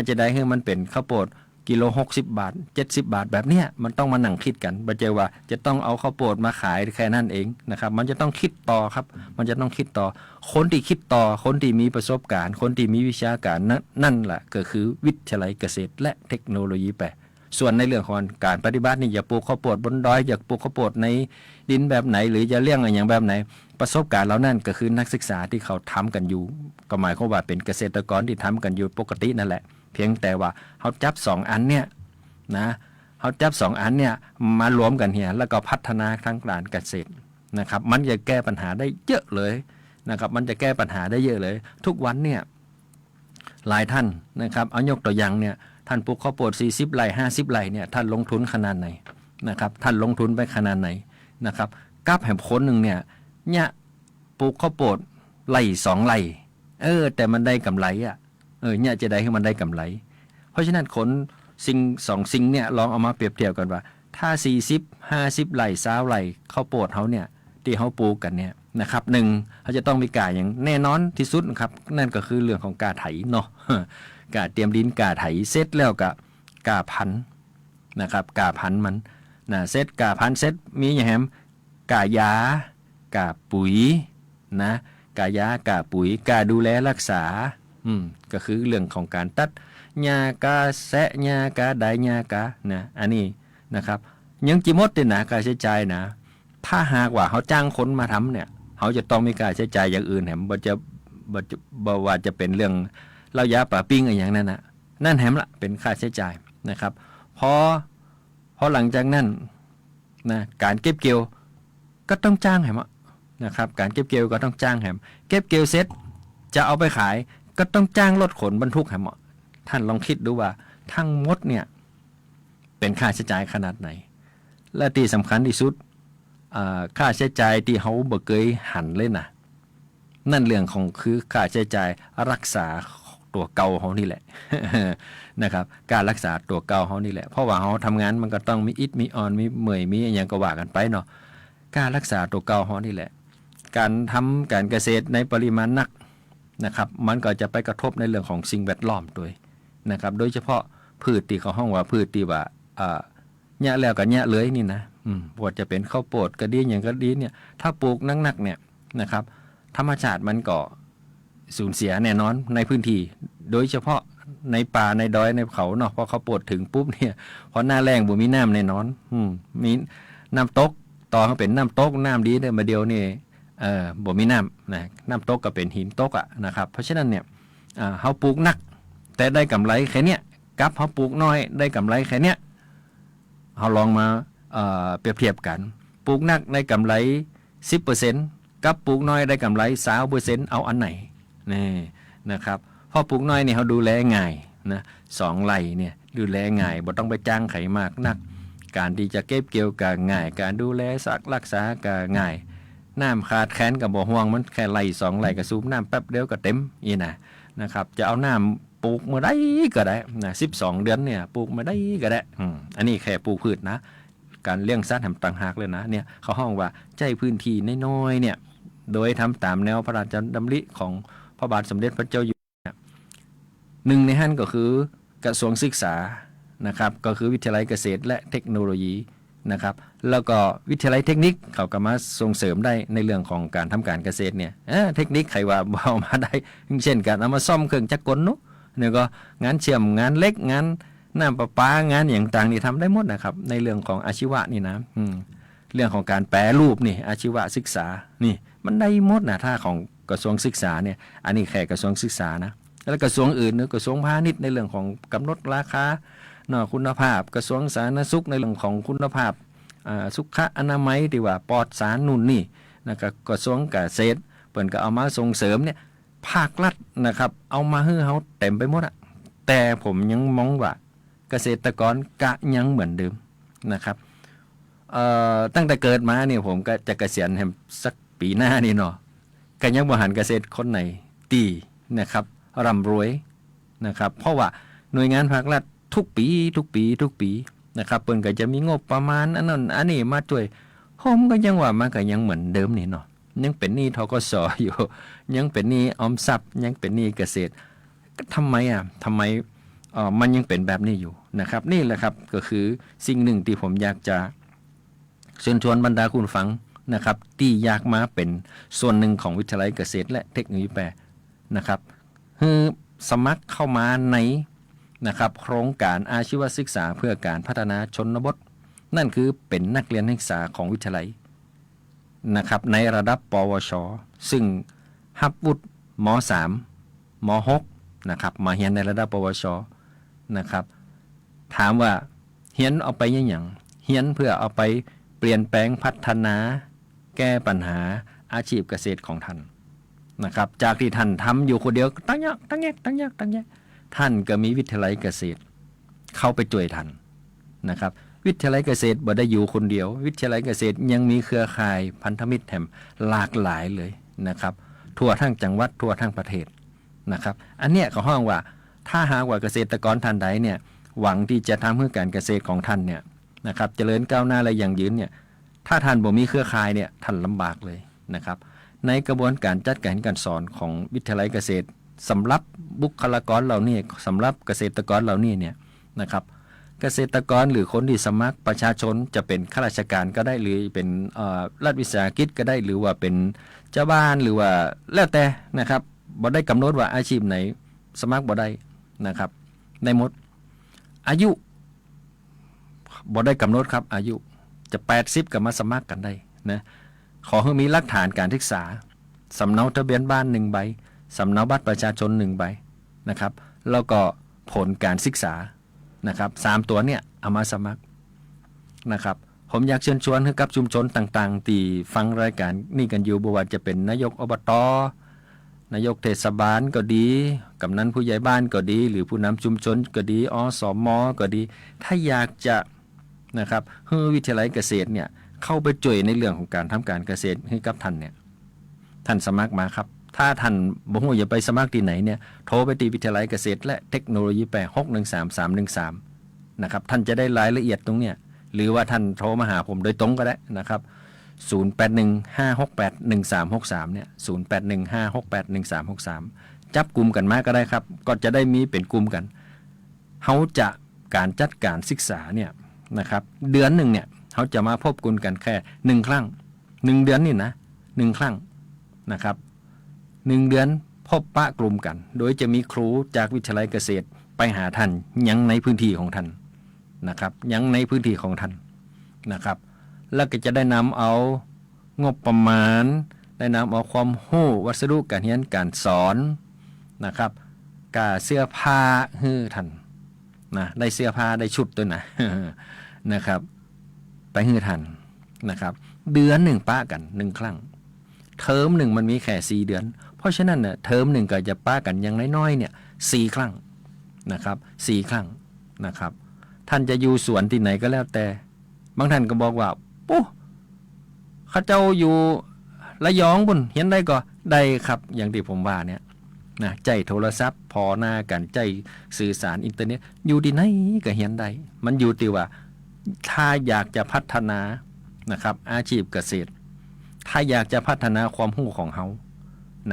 จะได้ให้มันเป็นข้าวโพดกิโล60 บาท 70 บาทแบบเนี้ยมันต้องมานั่งคิดกันบ่ใจว่าจะต้องเอาข้าวโพดมาขายแค่นั้นเองนะครับมันจะต้องคิดต่อครับมันจะต้องคิดต่อคนที่คิดต่อคนที่มีประสบการณ์คนที่มีวิชาการนั่นแหละก็คือวิทยาลัยเกษตรและเทคโนโลยีแปรส่วนในเรื่องของการปฏิบัตินี่อย่าปลูกข้าวโพดบนดอยอย่าปลูกข้าวโพดในดินแบบไหนหรือจะเลี้ยงอะไรอย่างแบบไหนประสบการณ์เรานั่นก็คือนักศึกษาที่เขาทำกันอยู่ก็หมายความว่าเป็นเกษตรกรที่ทำกันอยู่ปกตินั่นแหละเพียงแต่ว่าเขาจับ2อันเนี่ยนะเขาจับ2อันเนี่ยมารวมกันเฮียแล้วก็พัฒนาทางการเกษตรนะครับมันจะแก้ปัญหาได้เยอะเลยนะครับมันจะแก้ปัญหาได้เยอะเลยทุกวันเนี่ยหลายท่านนะครับเอายกตัวอย่างเนี่ยท่านปลูกข้าวโพด40 ไร่50 ไร่เนี่ยท่านลงทุนขนาดไหนนะครับท่านลงทุนไปขนาดไหนนะครับกับแห่งคนหนึ่งเนี่ยปลูกข้าวโพดไร่2 ไร่แต่มันได้กำไรเนี่ยจะได้ให้มันได้กำไรเพราะฉะนั้นคน สิ่ง2สิ่งเนี่ยลองเอามาเปรียบเทียบกันว่าถ้า40-50 ไร่20 ไร่ข้าวโพดเขาเนี่ยที่เขาปลูกกันเนี่ยนะครับ1เขาจะต้องมีกาอย่างแน่นอนที่สุดนะครับนั่นก็คือเรื่องของกาไถเนาะ กาเตรียมดินกาไถเสร็จแล้วก็กาพันธุ์นะครับกาพันธุ์มันนะเสร็จกาพันธุ์เสร็จมีอย่างแฮมกายากาปุ๋ยนะกายากาปุ๋ยกาดูแลรักษาก็คือเรื่องของการตัดหญ้ากาแซะหญ้ากาไดหญ้ากานะอันนี้นะครับยังจิมดเนี่ยนะการใช้จ่ายนะถ้าหากว่าเขาจ้างคนมาทำเนี่ยเขาจะต้องมีการใช้จ่ายอย่างอื่นแหมบ่ว่าจะเป็นเรื่องเหล้ายาป่าปิ้งอะไรอย่างนั้นนะนั่นแหมละเป็นค่าใช้จ่ายนะครับพอหลังจากนั้นนะการเก็บเกี่ยวก็ต้องจ้างแหมนะครับการเก็บเกี่ยวก็ต้องจ้างแหมเก็บเกี่ยวเสร็จจะเอาไปขายก็ต้องจ้างรถขนบรรทุกแหมท่านลองคิดดูว่าทั้งหมดเนี่ยเป็นค่าใช้จ่ายขนาดไหนและที่สำคัญที่สุดค่าใช้จ่ายที่เขาบ่เคยหันเลยนะนั่นเรื่องของคือค่าใช้จ่ายรักษาตัวเก่าเขานี่แหละ นะครับการรักษาตัวเก่าเขานี่แหละเพราะว่าเขาทำงานมันก็ต้องมีอิดมีออนมีเมื่อยมีอย่างก็ว่ากันไปเนาะการรักษาตัวเก่าเขานี่แหละการทำการเกษตรในปริมาณนักนะครับมันก็จะไปกระทบในเรื่องของสิ่งแวดล้อมด้วยนะครับโดยเฉพาะพืชที่เขาห้องว่าพืชที่ว่าเนี่ยแล้วกับเนี่ยเลยนี่นะปวดจะเป็นข้าวโพดกระดีอย่างกระดีเนี่ยถ้าปลูกนักๆเนี่ยนะครับธรรมชาติมันก็สูญเสียแน่นอนในพื้นที่โดยเฉพาะในป่าในดอยในเขาเนาะพอเขาปวดถึงปุ๊บเนี่ยพอหน้าแรงบ่มีน้ำแน่นอนมีน้ำตกต่อเขาเป็นน้ำตกน้ำดีเนี่ยมาเดียวนี่บ่มีน้ำนะน้ำตกก็เป็นหินตกอะนะครับเพราะฉะนั้นเนี่ยเขาปลูกนักแต่ได้กำไรแค่เนี้ยกับเขาปลูกน้อยได้กำไรแค่เนี้ยเขาลองมาเปรียบเทียบกันปลูกนักได้กำไร 10% กับปลูกน้อยได้กำไร 20% เอาอันไหนนี่นะครับพอปลูกน้อยเนี่ยเขาดูแลง่ายนะ2 ไร่เนี่ยดูแลง่ายบ่ต้องไปจ้างไขมากนักการที่จะเก็บเกี่ยวก็ง่ายการดูแลรักษาก็ง่ายน้ำขาดแคลนกับบ่ห่วงมันแค่ไร่2 ไร่ก็สูบน้ำแป๊บเดียวก็เต็มอีนะครับจะเอาน้ำปลูกเมื่อใดก็ได้นะ12 เดือนเนี่ยปลูกเมื่อใดก็ได้อันนี้แค่ปลูกพืชนะการเลี้ยงสัตว์แห่งต่างหากเลยนะเนี่ยเขาห้องว่าใจพื้นที่น้อยๆเนี่ยโดยทำตามแนวพระราชดำริของพระบาทสมเด็จพระเจ้าอยู่หัวหนึ่งในนั้นก็คือกระทรวงศึกษานะครับก็คือวิทยาลัยเกษตรและเทคโนโลยีนะครับแล้วก็วิทยาลัยเทคนิคเขาก็มาส่งเสริมได้ในเรื่องของการทำการเกษตรเนี่ยเทคนิคใครว่าเอามาได้เช่นการเอามาซ่อมเครื่องจักรกลเนาะเนี่ยก็งานเชื่อมงานเล็กงานน้ำประปางานอย่างต่างนี่ทำได้หมดนะครับในเรื่องของอาชีวะนี่นะเรื่องของการแปรรูปนี่อาชีวะศึกษานี่มันได้หมดนะถ้าของกระทรวงศึกษาเนี่ยอันนี้แค่กระทรวงศึกษานะแล้วกระทรวงอื่นเนี่ยกระทรวงพาณิชย์ในเรื่องของกำหนดราคาคุณภาพกระทรวงสาธารณสุขในเรื่องของคุณภาพสุขอนามัยที่ว่าปลอดสารนู่นนี่นะครับกระทรวงเกษตรเปิ่นก็เอามาส่งเสริมเนี่ยภาครัฐนะครับเอามาให้เขาเต็มไปหมดอะแต่ผมยังมองว่าเกษตรกรกะยังเหมือนเดิมนะครับตั้งแต่เกิดมาเนี่ยผมก็จะเกษียณสักปีหน้านี่เนาะก็ยังบริหารเกษตรคนไหนตีนะครับร่ำรวยนะครับเพราะว่าหน่วยงานภาครัฐทุกปีนะครับเปิ้นก็จะมีงบประมาณอันนั้นอันนี้มาช่วยผมก็ยังว่ามันก็ยังเหมือนเดิมนี่เนาะยังเป็นหนี้ธกสอยู่ยังเป็นหนี้ออมทรัพย์ยังเป็นหนี้เกษตรทำไมมันยังเป็นแบบนี้อยู่นะครับนี่แหละครับก็คือสิ่งหนึ่งที่ผมอยากจะเชิญชวนบรรดาคุณฟังนะครับที่อยากมาเป็นส่วนหนึ่งของวิทยาลัยเกษตรและเทคโนโลยีแปรนะครับคือสมัครเข้ามาในนะครับโครงการอาชีวศึกษาเพื่อการพัฒนาชนบทนั่นคือเป็นนักเรียนนักศึกษาของวิทยาลัยนะครับในระดับปวชซึ่งรับวุฒิม.3 ม.6 นะครับมาเรียนในระดับปวชนะครับถามว่าเรียนเอาไปยังอย่างเรียนเพื่อเอาไปเปลี่ยนแปลงพัฒนาแก้ปัญหาอาชีพเกษตรของท่านนะครับจากที่ท่านทำอยู่คนเดียวตั้งยากท่านก็มีวิทยาลัยเกษตรเข้าไปช่วยท่านนะครับวิทยาลัยเกษตรบ่ได้อยู่คนเดียววิทยาลัยเกษตรยังมีเครือข่ายพันธมิตรแถมหลากหลายเลยนะครับทั่วทั้งจังหวัดทั่วทั้งประเทศนะครับอันเนี้ยก็ห้องว่าถ้าหากว่าเกษตรกรท่านใดเนี่ยว หวังที่จะทำให้การเกษตรของท่านเนี่ยนะครับเจริญก้าวหน้าและยั่งยืนเนี่ยถ้าท่านบ่มีเครือข่ายเนี่ยท่านลำบากเลยนะครับในกระบวนการจัดการการสอนของวิทยาลัยเกษตรสำหรับบุคลากรเหล่านี้สำหรับเกษตรกรเหล่านี้เนี่ยนะครับเกษตรกรหรือคนที่สมัครประชาชนจะเป็นข้าราชการก็ได้หรือเป็นรัฐวิสาหกิจก็ได้หรือว่าเป็นเจ้าบ้านหรือว่าแล้วแต่นะครับบ่ได้กำหนดว่าอาชีพไหนสมัครบ่ได้นะครับในหมดอายุบ่ได้กำหนดครับอายุจะ80ก็มาสมัครกันได้นะขอให้มีหลักฐานการศึกษาสำเนาทะเบียนบ้าน1ใบสำเนาบัตรประชาชน1ใบนะครับแล้วก็ผลการศึกษานะครับ3ตัวเนี่ยเอามาสมัครนะครับผมอยากเชิญชวนให้กับชุมชนต่างๆที่ฟังรายการนี่กันอยู่บ่ว่าจะเป็นนายกอบต.นายกเทศบาลก็ดีกำนันผู้ใหญ่บ้านก็ดีหรือผู้นำชุมชนก็ดีอสม.ก็ดีถ้าอยากจะนะครับให้วิทยาลัยเกษตรเนี่ยเข้าไปช่วยในเรื่องของการทำการเกษตรให้กับท่านเนี่ยท่านสมัครมาครับถ้าท่านบ่ฮู้จะไปสมัครที่ไหนเนี่ยโทรไปที่วิทยาลัยเกษตรและเทคโนโลยี613313นะครับท่านจะได้รายละเอียดตรงเนี้ยหรือว่าท่านโทรมาหาผมโดยตรงก็ได้นะครับ0815681363เนี่ย0815681363จับกลุ่มกันมาก็ได้ครับก็จะได้มีเป็นกลุ่มกันเฮาจะการจัดการศึกษาเนี่ยนะครับเดือนหนึ่งเนี่ยเขาจะมาพบกันแค่1ครั้ง1เดือนนี่นะ1ครั้งนะครับ1เดือนพบปะกลุ่มกันโดยจะมีครูจากวิทยาลัยเกษตรไปหาท่านยังในพื้นที่ของท่านนะครับยังในพื้นที่ของท่านนะครับแล้วก็จะได้นำเอางบประมาณได้นำเอาความรู้วัสดุการเรียนการสอนนะครับกาเสื้อผ้าให้ท่านนะได้เสื้อผ้าได้ชุดด้วยนะ นะครับไปให้ท่านนะครับเดือนหนึ่งป้ากัน1ครั้งเทอมหนึ่งมันมีแค่4เดือนเพราะฉะนั้นเนี่ยเทอมหนึ่งก็จะป้ากันอย่างน้อยๆเนี่ย4ครั้งนะครับ4ครั้งนะครับท่านจะอยู่สวนที่ไหนก็แล้วแต่บางท่านก็บอกว่าปุ๊ข้าเจ้าอยู่ระยองบุญเห็นได้ก็ได้ครับอย่างที่ผมว่าเนี่ยนะใจโทรศัพท์พอหน้ากันใจสื่อสารอินเทอร์เน็ตอยู่ที่ไหนก็เห็นได้มันอยู่ที่ว่าถ้าอยากจะพัฒนานะครับอาชีพเกษตรถ้าอยากจะพัฒนาความรู้ของเฮา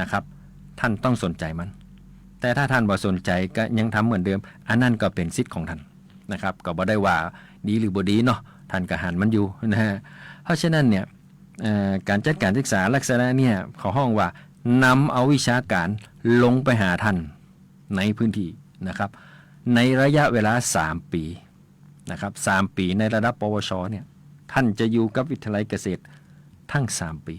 นะครับท่านต้องสนใจมันแต่ถ้าท่านบ่สนใจก็ยังทำเหมือนเดิมอันนั้นก็เป็นสิทธิ์ของท่านนะครับก็บ่ได้ว่าดีหรือบ่ดีเนาะท่านก็หันมันอยู่นะฮะเพราะฉะนั้นเนี่ยการจัดการศึกษาลักษณะเนี่ยเขาห้องว่านำเอาวิชาการลงไปหาท่านในพื้นที่นะครับในระยะเวลา3ปีนะครับ3ปีในระดับปวชเนี่ยท่านจะอยู่กับวิทยาลัยเกษตรทั้ง3ปี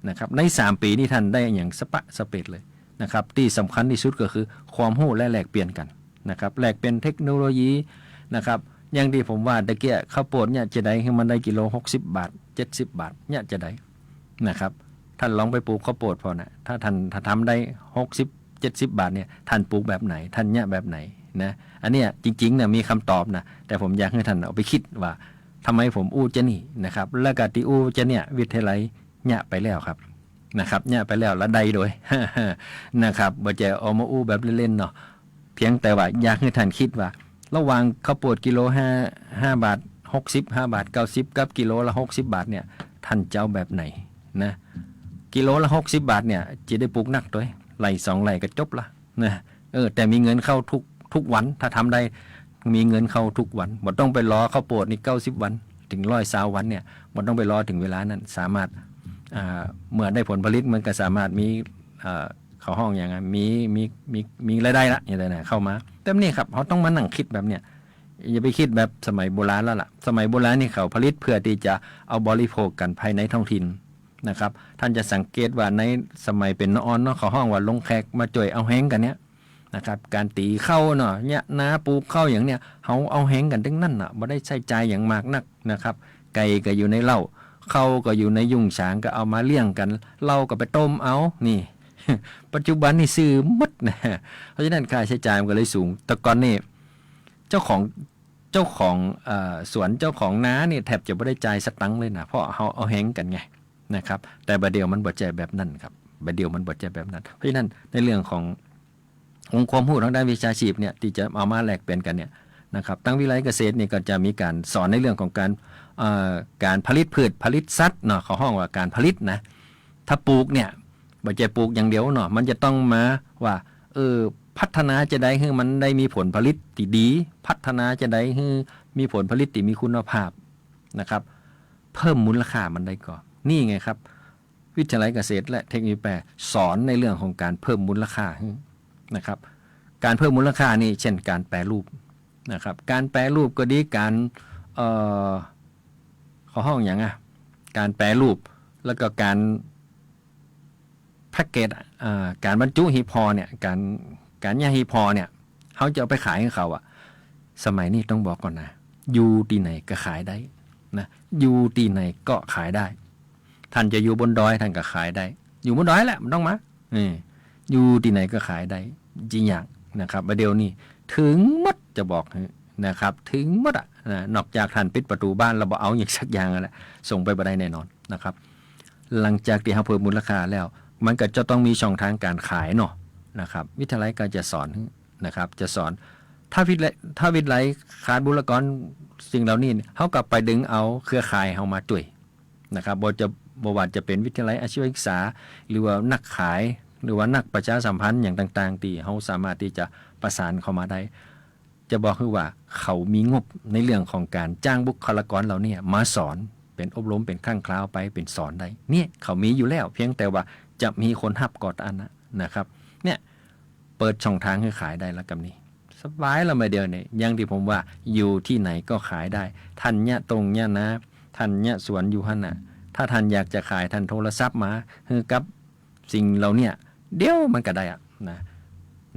นะครับใน3ปีนี้ท่านได้อย่างสเปดเลยนะครับที่สำคัญที่สุดก็คือความรู้และแลกเปลี่ยนกันนะครับแลกเปลี่ยนเทคโนโลยีนะครับอย่างที่ผมว่าตะเกียข้าวโพดเนี่ยจะได้ให้มันได้กิโล60 บาท70 บาทเนี่ยจะได้นะครับท่านลองไปปลูกข้าวโพดพอนะถ้าท่านทำได้60-70 บาทเนี่ยท่านปลูกแบบไหนท่านเนี่ยแบบไหนนะอันเนี้ยจริงๆเนี่ยมีคำตอบนะแต่ผมอยากให้ท่านเอาไปคิดว่าทำไมผมอู้จะนี่นะครับแล้วก็ที่อู้จะเนี่ยวิทยาลัยเนี่ยไปแล้วครับนะครับเนี่ยไปแล้วละใดโดย นะครับบ่จะเอามาอู้แบบเล่นๆเนาะเพียงแต่ว่าอยากให้ท่านคิดว่าระหว่างข้าวโพดกิโล5 บาท60 5 บาท90กับกิโลละ60 บาทเนี่ยท่านจะเอาแบบไหนนะกิโลละ60 บาทเนี่ยจะได้ปลูกนักด้วยไร่2ไร่ก็จบละนะแต่มีเงินเข้าทุกวันถ้าทำได้มีเงินเข้าทุกวันบ่ต้องไปรอข้าวโพดนี่90 วันถึง120 วันเนี่ยบ่ต้องไปรอถึงเวลานั้นสามารถเมื่อได้ผลผลิตมันก็สามารถมีเข้าห้องอย่างมีรายได้ละอย่างไรนะเข้ามาแต่นี่ครับเขาต้องมานั่งคิดแบบเนี้ยอย่าไปคิดแบบสมัยโบราณแล้วล่ะสมัยโบราณนี่เขาผลิตเพื่อที่จะเอาบริโภคกันภายในท้องถิ่นนะครับท่านจะสังเกตว่าในสมัยเป็นนอนเนาะเขาห้องว่าลงแขกมาจ่วยเอาแห้งกันเนี้ยนะครับการตีเข้าเนาะเนี่ยนาปลูกเข้าอย่างเนี้ยเขาเอาแห้งกันทั้งนั้นอ่ะไม่ได้ใช้ใจอย่างมากนักนะครับไก่ก็อยู่ในเหล้าเข้าก็อยู่ในยุงฉางก็เอามาเลี้ยงกันเหล้าก็ไปต้มเอานี่ปัจจุบันนี่ซื้อหมดนะเพราะฉะนั้นค่าใช้จ่ายมันก็เลยสูงแต่ก่อนนี่เจ้าของสวนเจ้าของนาเนี่ยแทบจะไม่ได้จ่ายสตังค์เลยนะเพราะเขาเอาแห้งกันไงนะครับแต่บัดเดียวมันบ่ใจแบบนั้นครับบัดเดียวมันบ่ใจแบบนั้นเพราะฉะนั้นในเรื่องขององค์ความรู้ทางด้านวิชาชีพเนี่ยที่จะเอามาแลกเปลี่ยนกันเนี่ย นะครับตั้งวิไลเกษตรนี่ก็จะมีการสอนในเรื่องของการผลิตพืชผลิตสัตว์เนาะเขาห้องว่าการผลิตนะถ้าปลูกเนี่ยบ่ใช่ปลูกอย่างเดียวเนาะมันจะต้องมาว่าพัฒนาจะได้ให้มันได้มีผลผลิตที่ดีพัฒนาจะได้ให้มีผลผลิตที่มีคุณภาพนะครับเพิ่มมูลค่ามันได้ก่อนนี่ไงครับวิทยาลัยเกษตรและเทคโนโลยีแปรสอนในเรื่องของการเพิ่มมูลค่านะครับการเพิ่มมูลค่านี่เช่นการแปรรูปนะครับการแปรรูปก็ดีการข้อห้องอย่างการแปรรูปแล้วก็การแพ็กเกจการบรรจุหีบห่อเนี่ยการย่าหีบห่อเนี่ยเขาจะเอาไปขายให้เขาสมัยนี้ต้องบอกก่อนนะอยู่ที่ไหนก็ขายได้นะอยู่ที่ไหนก็ขายได้ท่านจะอยู่บนดอยท่านก็ขายได้อยู่บนดอยแหละมันต้องมาอยู่ที่ไหนก็ขายได้จริงอย่างนะครับประเดี๋ยวนี้ถึงมดจะบอกนะครับถึงมดนอกจากท่านปิดประตูบ้านเราบอกเอาอย่างสักอย่างแหละส่งไปบ่ได้แน่นอนนะครับหลังจากที่เราเพิ่มมูลค่าแล้วมันก็จะต้องมีช่องทางการขายเนาะนะครับวิทยาลัยก็จะสอนนะครับจะสอนถ้าวิทยาลัยขาดบุคลากรสิ่งเหล่านี้เขากลับไปดึงเอาเครือข่ายเขามาด้วยนะครับบ่ว่าจะเป็นวิทยาลัยอาชีวศึกษาหรือว่านักขายหรือว่านักประชาสัมพันธ์อย่างต่างๆที่เขาสามารถที่จะประสานเข้ามาได้จะบอกคือว่าเขามีงบในเรื่องของการจ้างบุคลากรเราเนี่ยมาสอนเป็นอบรมเป็นครั้งคราวไปเป็นสอนได้เนี่ยเขามีอยู่แล้วเพียงแต่ว่าจะมีคนหับกอดอันนะครับเนี่ยเปิดช่องทางให้ขายได้แล้วกับนี้สบายแล้วมาเดียวเนี่ยอย่างที่ผมว่าอยู่ที่ไหนก็ขายได้ท่านเนี่ยตรงเนี่ยนะท่านเนี่ยสวนอยู่หันน่ะถ้าท่านอยากจะขายท่านโทรศัพท์มาคือกับสิ่งเราเนี่ยเดี๋ยวมันก็ได้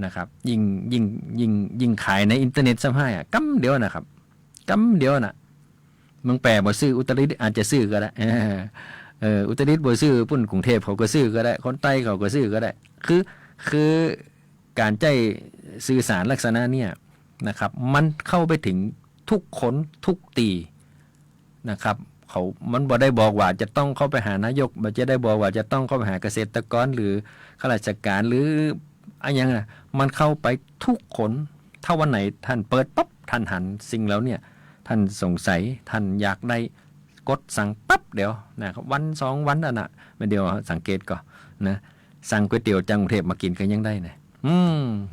นะครับยิ่งขายในอินเทอร์เน็ตซ้ำให้กำเดียวนะครับกำเดียวน่ะมึงแปลบ่ซื้ออุตรดิตถ์อาจจะซื้อก็ได้อุตรดิตถ์บ่ซื้อปุ่นกรุงเทพเขาก็ซื้อก็ได้คนใต้เขาก็ซื้อก็ได้คือการใจสื่อสารลักษณะเนี่ยนะครับมันเข้าไปถึงทุกคนทุกตีนะครับมันบ่ได้บอกว่าจะต้องเข้าไปหานายกมันจะได้บอกว่าจะต้องเข้าไปหาเกษตรกรหรือข้าราชการหรืออะไรอย่างนั้นมันเข้าไปทุกคนถ้าวันไหนท่านเปิดปั๊บท่านหันสิ่งแล้วเนี่ยท่านสงสัยท่านอยากได้กดสั่งปั๊บเดี๋ยวนะครับวัน2วันน่ะไม่เดียวสังเกตก่อนนะสั่งก๋วยเตี๋ยวจากกรุงเทพมากินกันยังได้เนี่ย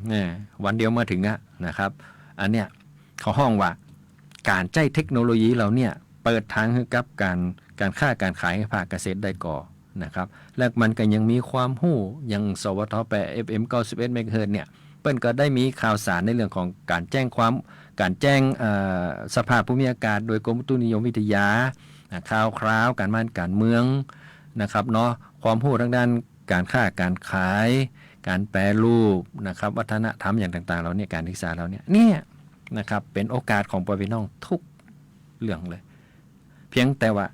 เนี่ยวันเดียวมาถึงนะครับอันเนี้ยเขาห้องว่าการใช้เทคโนโลยีเราเนี่ยเปิดทางให้กับการค้าการขายให้ภาคเกษตรได้ก่อนะครับและมันก็ยังมีความรู้ยังสวทแป FM 91 เมกะเฮิรตซ์เนี่ยเปิ้นก็ได้มีข่าวสารในเรื่องของการแจ้งสภาพภูมิอากาศโดยกรมอุตุนิยมวิทยาข่าวคราวการบ้านการเมืองนะครับเนาะความรู้ทางด้านการค้าการขายการแปรรูปนะครับวัฒนธรรมอย่างต่างๆเราเนี่ยการศึกษาเราเนี่ยนะครับเป็นโอกาสของพ่อพี่น้องทุกเรื่องเลยเพียงแต่ว่า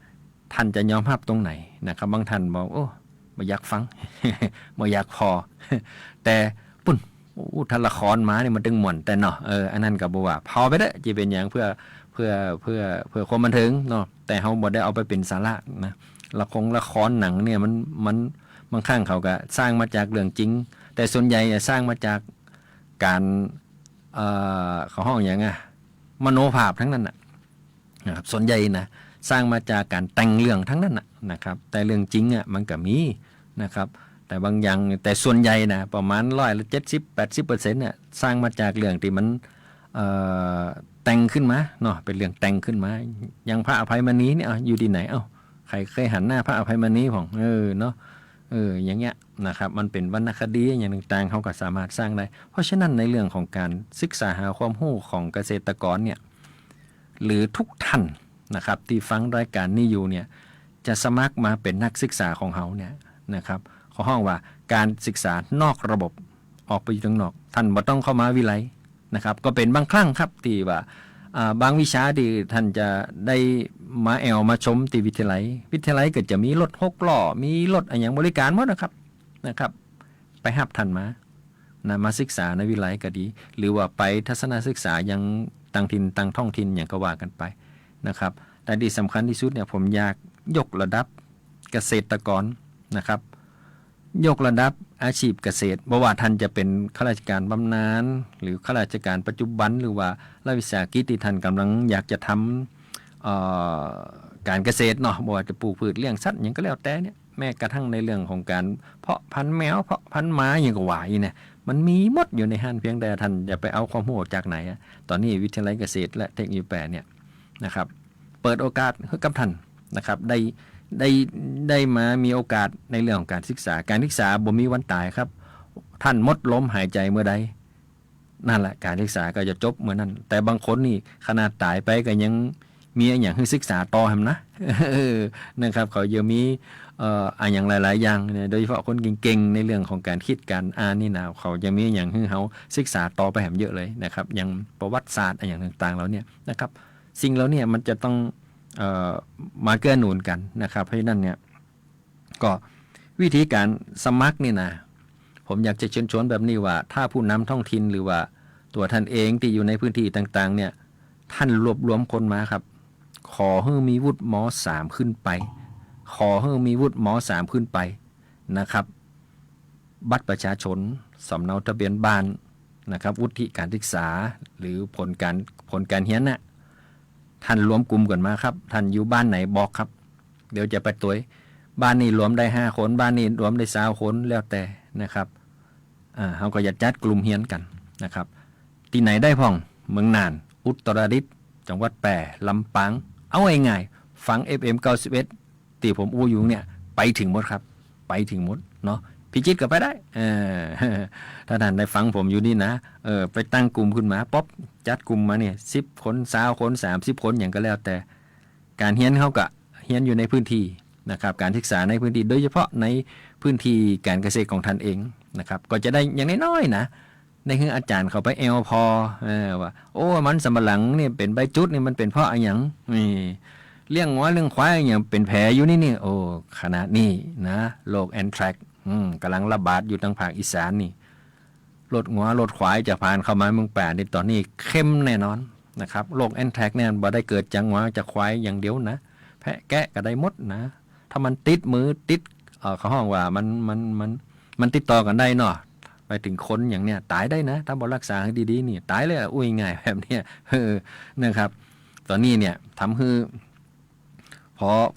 ท่านจะยอมรับตรงไหนนะครับบางท่านบอกโอ้ไม่อยากฟัง ไม่อยากพอ แต่ปุ่นถ้าละครมาเนี่ยมันดึงหม่อนแต่เนาะอันนั้นก็บ่ว่าพอไปเด้อจะเป็นอย่างเพื่อความบันเทิงเนาะแต่เฮาบ่ได้เอาไปเป็นสาระนะละครหนังเนี่ยมันบางครั้งเขาก็สร้างมาจากเรื่องจริงแต่ส่วนใหญ่สร้างมาจากการเขาห้องอย่างมโนภาพทั้งนั้นนะครับส่วนใหญ่นะสร้างมาจากการแต่งเรื่องทั้งนั้นนะครับแต่เรื่องจริงมันก็มีนะครับแต่บางอย่างแต่ส่วนใหญ่นะประมาณ70-80%เนี่ยสร้างมาจากเรื่องที่มันแต่งขึ้นมาเนาะเป็นเรื่องแต่งขึ้นมาอย่างพระอภัยมณีเนี่ยอยู่ที่ไหนใครเคยหันหน้าพระอภัยมณีของเนาะอย่างเงี้ยนะครับมันเป็นวรรณคดีอย่างต่างๆเขาก็สามารถสร้างได้เพราะฉะนั้นในเรื่องของการศึกษาหาความรู้ของเกษตรกรเนี่ยหรือทุกท่านนะครับที่ฟังรายการนี้อยู่เนี่ยจะสมัครมาเป็นนักศึกษาของเขาเนี่ยนะครับเขาห้องว่าการศึกษานอกระบบออกไปอยู่ข้างนอกท่านบ่ต้องเข้ามาวิไลนะครับก็เป็นบางครั้งครับที่ว่าบางวิชาที่ท่านจะได้มามาชมที่วิทยาลัยก็จะมีรถ6ล้อมีรถอะไรอย่างบริการหมดนะครับไปหับท่านมาศึกษาในวิทยาลัยก็ดีหรือว่าไปทัศนศึกษายังต่างถิ่นต่างท้องถิ่นอย่างก็ว่ากันไปนะครับแต่ที่สำคัญที่สุดเนี่ยผมอยากยกระดับเกษตรกรนะครับ ยกระดับอาชีพเกษตรบ่ว่าท่านจะเป็นข้าราชการบำนาญหรือข้าราชการปัจจุบันหรือว่ารัฐวิสาหกิจที่ท่านกำลังอยากจะทำการเกษตรเนาะบ่ว่าจะปลูกพืชเลี้ยงสัตว์อย่างก็แล้วแต่เนี่ยแม้กระทั่งในเรื่องของการเพาะพันธุ์แมวเพาะพันธุ์หมาอย่างก็ว่าอยู่เนี่ยมันมีหมดอยู่ในห้างเพียงแต่ท่านจะไปเอาความรู้จากไหนตอนนี้วิทยาลัยเกษตรและเทคโนโลยี8เนี่ยนะครับเปิดโอกาสให้กับท่านนะครับได้มามีโอกาสในเรื่องของการศึกษาบ่มีวันตายครับท่านหมดลมหายใจเมื่อใดนั่นแหละการศึกษาก็จะจบเมื่อนั้นแต่บางคนนี่ขนาดตายไปก็ยังมีอย่างให้ศึกษาต่อแฮมนะ นะครับเขายังมีอย่างหลายๆอย่างโดยเฉพาะคนเก่งๆในเรื่องของการคิดการอ่านนี่นะเขาจะมีอย่างให้เขาศึกษาต่อไปแฮมเยอะเลยนะครับอย่างประวัติศาสตร์อย่างต่างๆแล้วเนี่ยนะครับสิ่งแล้วเนี่ยมันจะต้องมาเกื้อหนุนกันนะครับเพราะฉะนั้นเนี่ยก็วิธีการสมัครนี่นะผมอยากจะเชิญชวนแบบนี้ว่าถ้าผู้นำท้องถิ่นหรือว่าตัวท่านเองที่อยู่ในพื้นที่ต่างๆเนี่ยท่านรวบรวมคนมาครับขอให้มีวุฒิม.3 ขึ้นไปขอให้มีวุฒิม.3 ขึ้นไปนะครับบัตรประชาชนสำเนาทะเบียนบ้านนะครับวุฒิการศึกษาหรือผลการเรียนน่ะท่านรวมกลุ่มกันมาครับท่านอยู่บ้านไหนบอกครับเดี๋ยวจะไปตัวบ้านนี้รวมได้5คนบ้านนี้รวมได้20คนแล้วแต่นะครับเขาก็จะจัดกลุ่มเรียนกันนะครับที่ไหนได้พ่องเมืองน่านอุตรดิตถ์จังหวัดแปร่ลำปางเอาง่ายๆฟัง FM 91ที่ผมอู้อยู่เนี่ยไปถึงหมดครับไปถึงหมดเนาะพิจิตรก็ไปได้ถ้าท่านได้ฟังผมอยู่นี่นะไปตั้งกลุ่มขึ้นมาป๊อปจัดกลุ่มมาเนี่ย10 คน20 คน30 คนอย่างก็แล้วแต่การเรียนเขาก็เรียนอยู่ในพื้นที่นะครับการศึกษาในพื้นที่โดยเฉพาะในพื้นที่การเกษตรของท่านเองนะครับก็จะได้อย่างน้อยๆนะในคืออาจารย์เขาไปพอว่าโอ้มันสำปะหลังเนี่ยเป็นใบจุดนี่มันเป็นเพราะอะไรอย่างนี่เลี้ยงวัวเลี้ยงควายอย่างเป็นแผลอยู่นี่โอ้ขนาดนี้นะโรคแอนแทรกกำลังระบาดอยู่ทางภาคอีสานนี่รถงัวรถควายจะผ่านเข้ามาเมืองแปดในตอนนี้เข้มแน่นอนนะครับโรคแอนแทรกเนี่ยบ่ได้เกิดจากงัวจากควายอย่างเดียวนะแพะแกะก็ได้หมดนะถ้ามันติดมือติดเขาห้องว่ามันติดต่อกันได้เนาะไปถึงคนอย่างเนี้ยตายได้นะถ้าบ่รักษาให้ดีๆนี่ตายเลยอุ้ยง่ายแบบเนี้ยนะครับตอนนี้เนี่ยทำให้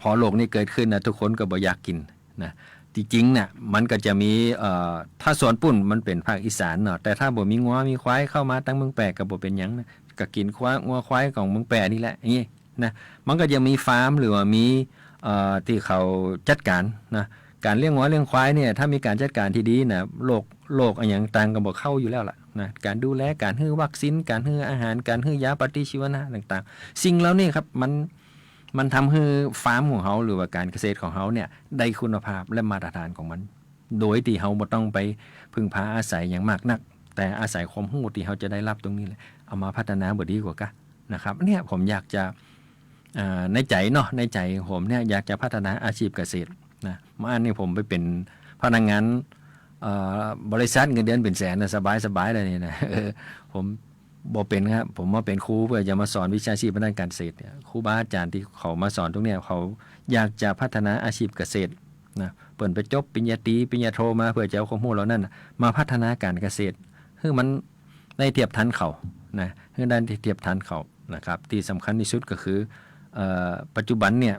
พอโรคนี้เกิดขึ้นนะทุกคนก็บ่อยากกินนะจริงๆเนี่ยมันก็จะมีถ้าสวนปุ่นมันเป็นภาคอีสานเนาะแต่ถ้าบ่มีงัวมีควายเข้ามาตั้งเมืองแปะก็บ่เป็นหยังนะก็กินงัวควายของเมืองแปะนี่แหละอย่างงี้นะมันก็จะมีฟาร์มหรือว่ามีที่เขาจัดการนะการเลี้ยงวัวเลี้ยงควายเนี่ยถ้ามีการจัดการที่ดีนะโรคอย่างต่างก็บ่เข้าอยู่แล้วล่ะนะการดูแลการให้วัคซีนการให้อาหารการให้ยาปฏิชีวนะต่างๆสิ่งเหล่านี้ครับมันทำให้ฟาร์มของเขาหรือว่าการเกษตรของเขาเนี่ยได้คุณภาพและมาตรฐานของมันโดยที่เขาบ่ต้องไปพึ่งพาอาศัยอย่างมากนักแต่อาศัยความรู้ที่เขาจะได้รับตรงนี้แหละเอามาพัฒนาบ่ดีกว่ากะนะครับเนี่ยผมอยากจะในใจเนาะในใจผมเนี่ยอยากจะพัฒนาอาชีพเกษตรนะเมื่อวานนี้ผมไปเป็นพนักงานบริษัทเงินเดือนเป็นแสนนะสบายเลยนี่นะผมบ่เป็นครับผมมาเป็นครูเพื่อจะมาสอนวิชาชีพด้านการเกษตรเนี่ยครูบาอาจารย์ที่เขามาสอนตรงเนี้ยเขาอยากจะพัฒนาอาชีพเกษตรนะเปิดไปจบปริญญาตรีปริญญาโทมาเพื่อจะเอาความรู้เหล่านั้นมาพัฒนาการเกษตรคือมันได้เทียบทันเขานะคือด้านที่เทียบทันเขานะครับที่สำคัญที่สุดก็คือปัจจุบันเนี่ย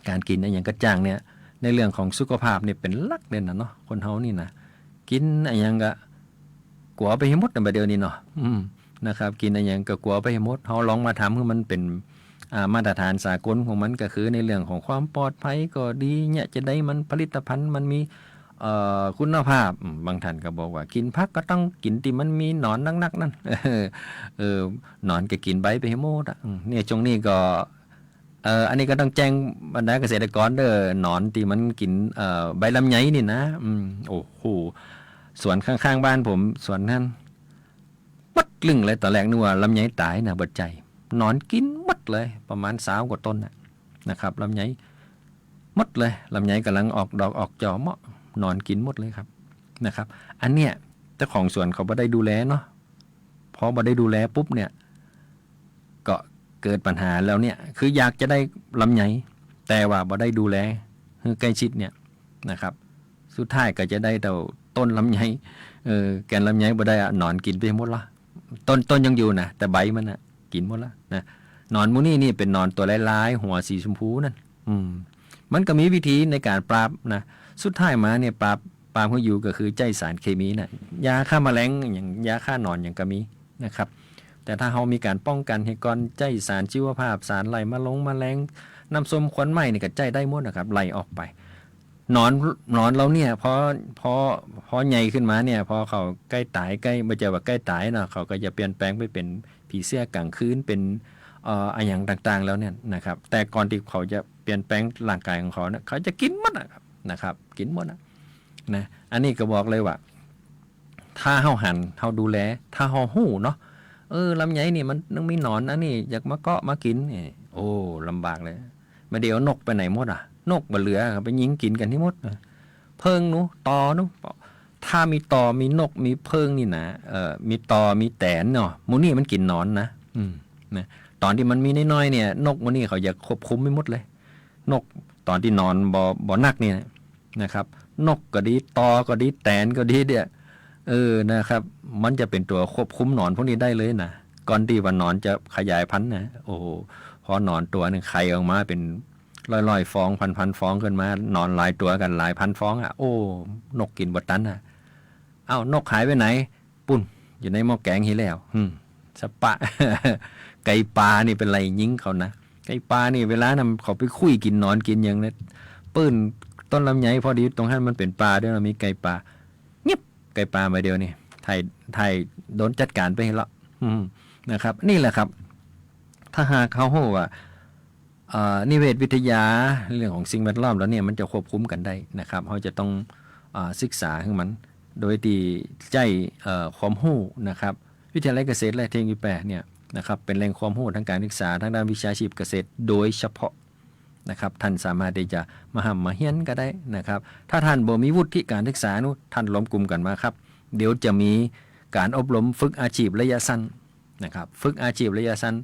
การกินอย่างกระจ่างเนี่ยในเรื่องของสุขภาพเนี่ยเป็นหลักเลยนะเนาะคนเฮานี่นะกินอย่างก็กลัวไปให้หมดในเดียวนี้เนาะนะครับกินอย่างก็กลัวไปให้หมดเฮาลองมาทำให้มันเป็นมาตรฐานสากลของมันก็คือในเรื่องของความปลอดภัยก็ดีเนี่ยจะได้มันผลิตภัณฑ์มันมีคุณภาพบางท่านก็บอกว่ากินผักก็ต้องกินที่มันมีหนอนนักๆนั่นหนอนก็กินใบไปให้หมดเนี่ยจงนี้ก็อันนี้ก็ต้องแจ้งบรรดาเกษตรกรหนอนที่มันกินใบลำไยนี่นะโอ้โหสวนข้างๆบ้านผมสวนนั้นมัดลึงเลยตอนแรกนึกว่าลำไยตายนะเบิดใจหนอนกินมัดเลยประมาณ20 กว่าต้นนะครับลำไยมัดเลยลำไยกำลังออกดอกออกจอเหมาะนอนกินหมดเลยครับนะครับอันเนี้ยเจ้าของสวนเขาบ่ได้ดูแลเนาะพอบ่ได้ดูแลปุ๊บเนี่ยก็เกิดปัญหาแล้วเนี่ยคืออยากจะได้ลำไยแต่ว่าบ่ได้ดูแลคือใกล้ชิดเนี่ยนะครับ สุดท้ายก็จะได้แต่ต้นลำไยแกนลำไยบ่ได้อะหนอนกินไปหมดละต้นยังอยู่นะแต่ใบมันน่ะกินหมดละนะหนอนมูนี่เป็นหนอนตัวลายๆหัวสีชมพูนั่นมันก็มีวิธีในการปราบนะสุดท้ายมาเนี่ยปราบเขาอยู่ก็คือใจสารเคมีนะยาฆ่าแมลงอย่างยาฆ่าหนอนอย่างก็มีนะครับแต่ถ้าเรามีการป้องกันให้ก่อนใจสารชีวภาพสารไล่แมลงน้ำส้มควันไหม้นี่ก็ใจได้หมดนะครับไล่ออกไปหนอนเราเนี่ยพอใหญ่ขึ้นมาเนี่ยพอเขาใกล้ตายใกล้ไม่ใช่ว่าใกล้ตายนะเขาก็จะเปลี่ยนแปลงไปเป็นผีเสื้อกลางคืนเป็นอะไรอย่างต่างๆแล้วเนี่ยนะครับแต่ก่อนที่เขาจะเปลี่ยนแปลงร่างกายของเขาเนี่ยเขาจะกินหมดนะครับกินหมดนะอันนี้ก็บอกเลยว่าถ้าเฮาหันเฮาดูแลถ้าเฮาหู้เนาะลำไยนี่มันนึงมีหนอนนะนี่อยากมาเกาะมากินนี่โอ้ลำบากเลยมาเดี๋ยวนกไปไหนหมดนกบ่เหลือไปยิงกินกันที่หมดเพิงหนูตอหนูถ้ามีตอมีนกมีเพิงนี่นะมีตอมีแตนเนาะมูนี่มันกินหนอนนะนะตอนที่มันมีน้อยๆเนี่ยนกมูนี่เขาอยากควบคุมไม่หมดเลยนกตอนที่นอนบ่นักนี่นะครับนกก็ดีตอก็ดีแตนก็ดีเนี่ยนะครับมันจะเป็นตัวควบคุมหนอนพวกนี้ได้เลยนะก่อนที่ว่าหนอนจะขยายพันธุ์นะโอ้โหพอหนอนตัวนึงไข่ออกมาเป็นร้อยๆฟองพันฟองขึ้นมาหนอนหลายตัวกันหลายพันฟองโอ้นกกินบดตันเอ้านกหายไปไหนปุ่นอยู่ในหม้อแกงฮีแล้วสปะ ไก่ปลานี่เป็นไรยิงเขานะไก่ปลานี่เวลานั้นเขาไปคุยกินหนอนกินอย่างนี้ปื้นต้นลำไยพอดีตรงนั้นมันเป็นปลาด้วยเรามีไก่ปลาเงียบไก่ปลามาเดียวนี่ไทยโดนจัดการไปให้ละนะครับนี่แหละครับถ้าหากเขาโหว่านิเวศวิทยาเรื่องของสิ่งแวดล้อมแล้วเนี่ยมันจะควบคุมกันได้นะครับเขาจะต้องศึกษาให้มันโดยที่ใจความรู้นะครับวิทยาลัยเกษตรและเทคโนโลยีแปรเนี่ยนะครับเป็นแหล่งความรู้ทางการศึกษาทางด้านวิชาชีพเกษตรโดยเฉพาะนะครับท่านสามารถที่จะมาเฮียนก็ได้นะครับถ้าท่านบ่มีวุฒิการศึกษานู้ท่านล้อมกลุ่มกันมาครับเดี๋ยวจะมีการอบรมฝึกอาชีพระยะสั้นนะครับฝึกอาชีพระยะสั้น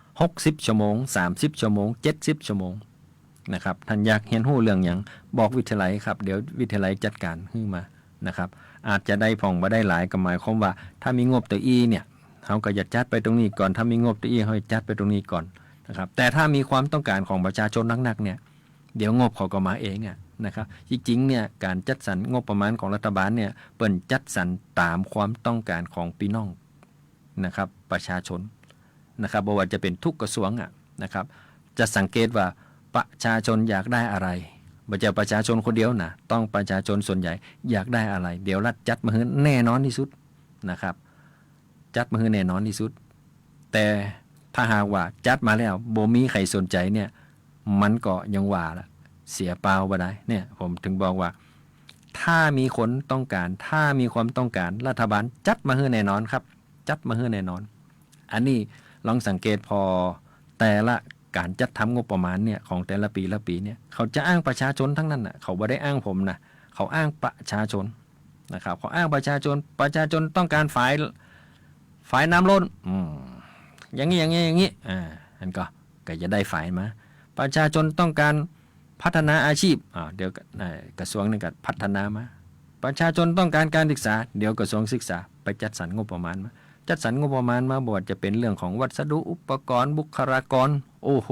60 ชั่วโมง30 ชั่วโมง70 ชั่วโมงนะครับท่านอยากเรียนรู้เรื่องอย่างบอกวิทยาลัยครับเดี๋ยววิทยาลัยจัดการขึ้นมานะครับอาจจะได้ผ่องมาได้หลายก็หมายความว่าถ้ามีงบตัวอีเนี่ยเขาก็จะจัดไปตรงนี้ก่อนถ้ามีงบตัวอีเขาจัดไปตรงนี้ก่อนนะครับแต่ถ้ามีความต้องการของประชาชนนักๆเนี่ยเดี๋ยวงบเขาก็มาเองนะครับจริงๆเนี่ยการจัดสรรงบประมาณของรัฐบาลเนี่ยเปิ่นจัดสรรตามความต้องการของพี่น้องนะครับประชาชนนะครับบ่ว่าจะเป็นทุกกระทรวงนะครับจะสังเกตว่าประชาชนอยากได้อะไรบ่ใช่ประชาชนคนเดียวนะต้องประชาชนส่วนใหญ่อยากได้อะไรเดี๋ยวรัฐจัดมาให้แน่นอนที่สุดนะครับจัดมาให้แน่นอนที่สุดแต่ถ้าหากว่าจัดมาแล้วบ่มีใครสนใจเนี่ยมันก็ยังว่าละเสียเปล่าบ่ได้เนี่ยผมถึงบอกว่าถ้ามีคนต้องการถ้ามีความต้องการรัฐบาลจัดมาให้แน่นอนครับจัดมาให้แน่นอนอันนี้ลองสังเกตพอแต่ละการจัดทำงบประมาณเนี่ยของแต่ละปีเนี่ยเขาจะอ้างประชาชนทั้งนั้นน่ะเขาไม่ได้อ้างผมนะเขาอ้างประชาชนนะครับเขาอ้างประชาชนต้องการฝ่ายน้ำล้นอย่างนี้อันก็จะได้ฝ่ายมาประชาชนต้องการพัฒนาอาชีพเดี๋ยวกระทรวงนึงก็พัฒนามาประชาชนต้องการการศึกษาเดี๋ยวกระทรวงศึกษาไปจัดสรรงบประมาณมาจัดสรรงบประมาณมาบวชจะเป็นเรื่องของวัสดุอุปกรณ์บุคลากรโอ้โห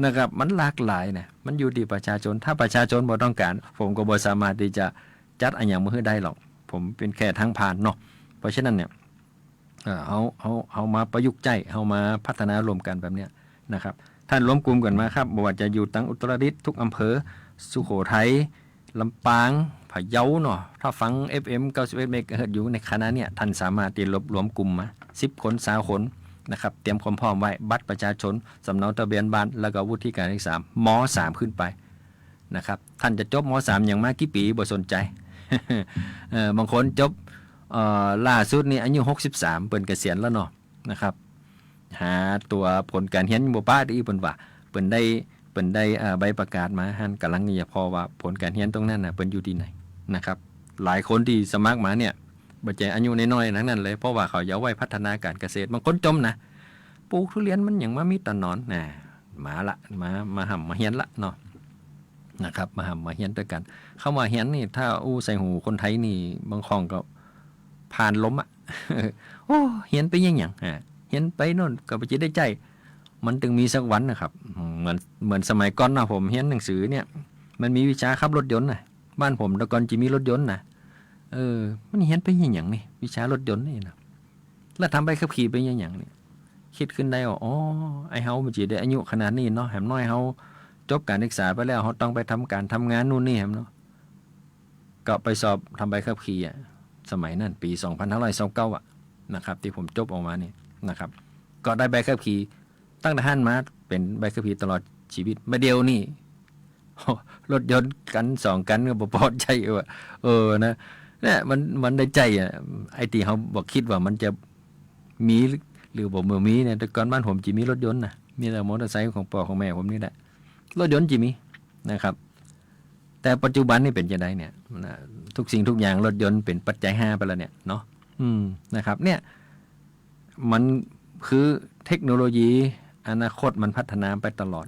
นะครับมันหลากหลายนะมันอยู่ที่ประชาชนถ้าประชาชนบ่ต้องการผมก็บ่สามารถที่จะจัดอันอย่างมือได้หรอกผมเป็นแค่ทางผ่านเนาะเพราะฉะนั้นเนี่ยเอามาประยุกต์ใจเอามาพัฒนารวมกันแบบเนี้ยนะครับท่านรวมกลุ่มกันมาครับบ่ว่าจะอยู่ตั้งอุตรดิตถ์ทุกอำเภอสุโขทัยลำปางพะเยาเนาะถ้าฟัง FM 91 เมกะเฮิรตซ์อยู่ในคณะเนี่ยท่านสามารถที่รวมกลุ่มมา10 คน20 คนนะครับเตรียมความพร้อมไว้บัตรประชาชนสำเนาทะเบียนบ้านแล้วก็วุฒิการศึกษาม.3 ขึ้นไปนะครับท่านจะจบม.3 อย่างมากกี่ปีบ่สนใจ บางคนจบล่าสุดนี่อายุ63เปิ้นเกษียณแล้วเนาะนะครับหาตัวผลการเรียนบ่ป้าดีเปิ้นว่าเปิ้นได้ใบประกาศมาหั่นกำลังจะพอว่าผลการเรียนตรงนั้นน่ะเปิ้นอยู่ที่ไหนนะครับหลายคนที่สมัครมาเนี่ยบ่ใจอายุน้อยๆทั้งนั้นเลยเพราะว่าเขาอยากไว้พัฒนาการเกษตรบางคนจมนะปลูกทุเรียนมันหยังมามีตะนอนมาละมาหำมาเฮียนละเนาะ นะครับมาเฮียนด้วยกัน เข้ามาเฮียนนี่ถ้าอู้ใส่หูคนไทยนี่บางครั้งก็ผ่านล้มอ่ะ โอ้เฮียนไปยังหยังเฮียนไปโน่นก็ไปจะได้ใจมันถึงมีสักวันนะครับเหมือนสมัยก่อนนะผมเฮียนหนังสือเนี่ยมันมีวิชาขับรถยนต์นะบ้านผมแต่ก่อนจะมีรถยนต์นะมันเฮียนไปยังหยังนี่วิชารถยนต์นี่นะแล้วทำใบขับขี่ไปยังหยังนี่คิดขึ้นได้ว่าอ๋อไอเฮามันจีได้อายุขนาดนี้เนาะแหมน้อยเฮาจบการศึกษาไปแล้วเขาต้องไปทำการทำงานนู่นนี่แหมเนาะก็ไปสอบทำใบขับขี่สมัยนั้นปี2529นะครับที่ผมจบออกมานี่นะครับก็ได้ใบขับขี่ตั้งแต่หันมาเป็นใบขับขี่ตลอดชีวิตมาเดียวนี่รถยนต์กัน2กันก็บ่พอใจว่านะเนี่ยมันได้ใจไอ้ที่เขาบอกคิดว่ามันจะมีหรือบ่มีเนี่ยแต่ก่อนบ้านผมจะมีรถยนต์นะมีแต่มอเตอร์ไซค์ของพ่อของแม่ผมนี่แหละรถยนต์จะมีนะครับแต่ปัจจุบันนี่เป็นจะได้เนี่ยทุกสิ่งทุกอย่างรถยนต์เป็นปัจจัย5ไปแล้วเนี่ยเนาะนะครับเนี่ยมันคือเทคโนโลยีอนาคตมันพัฒนาไปตลอด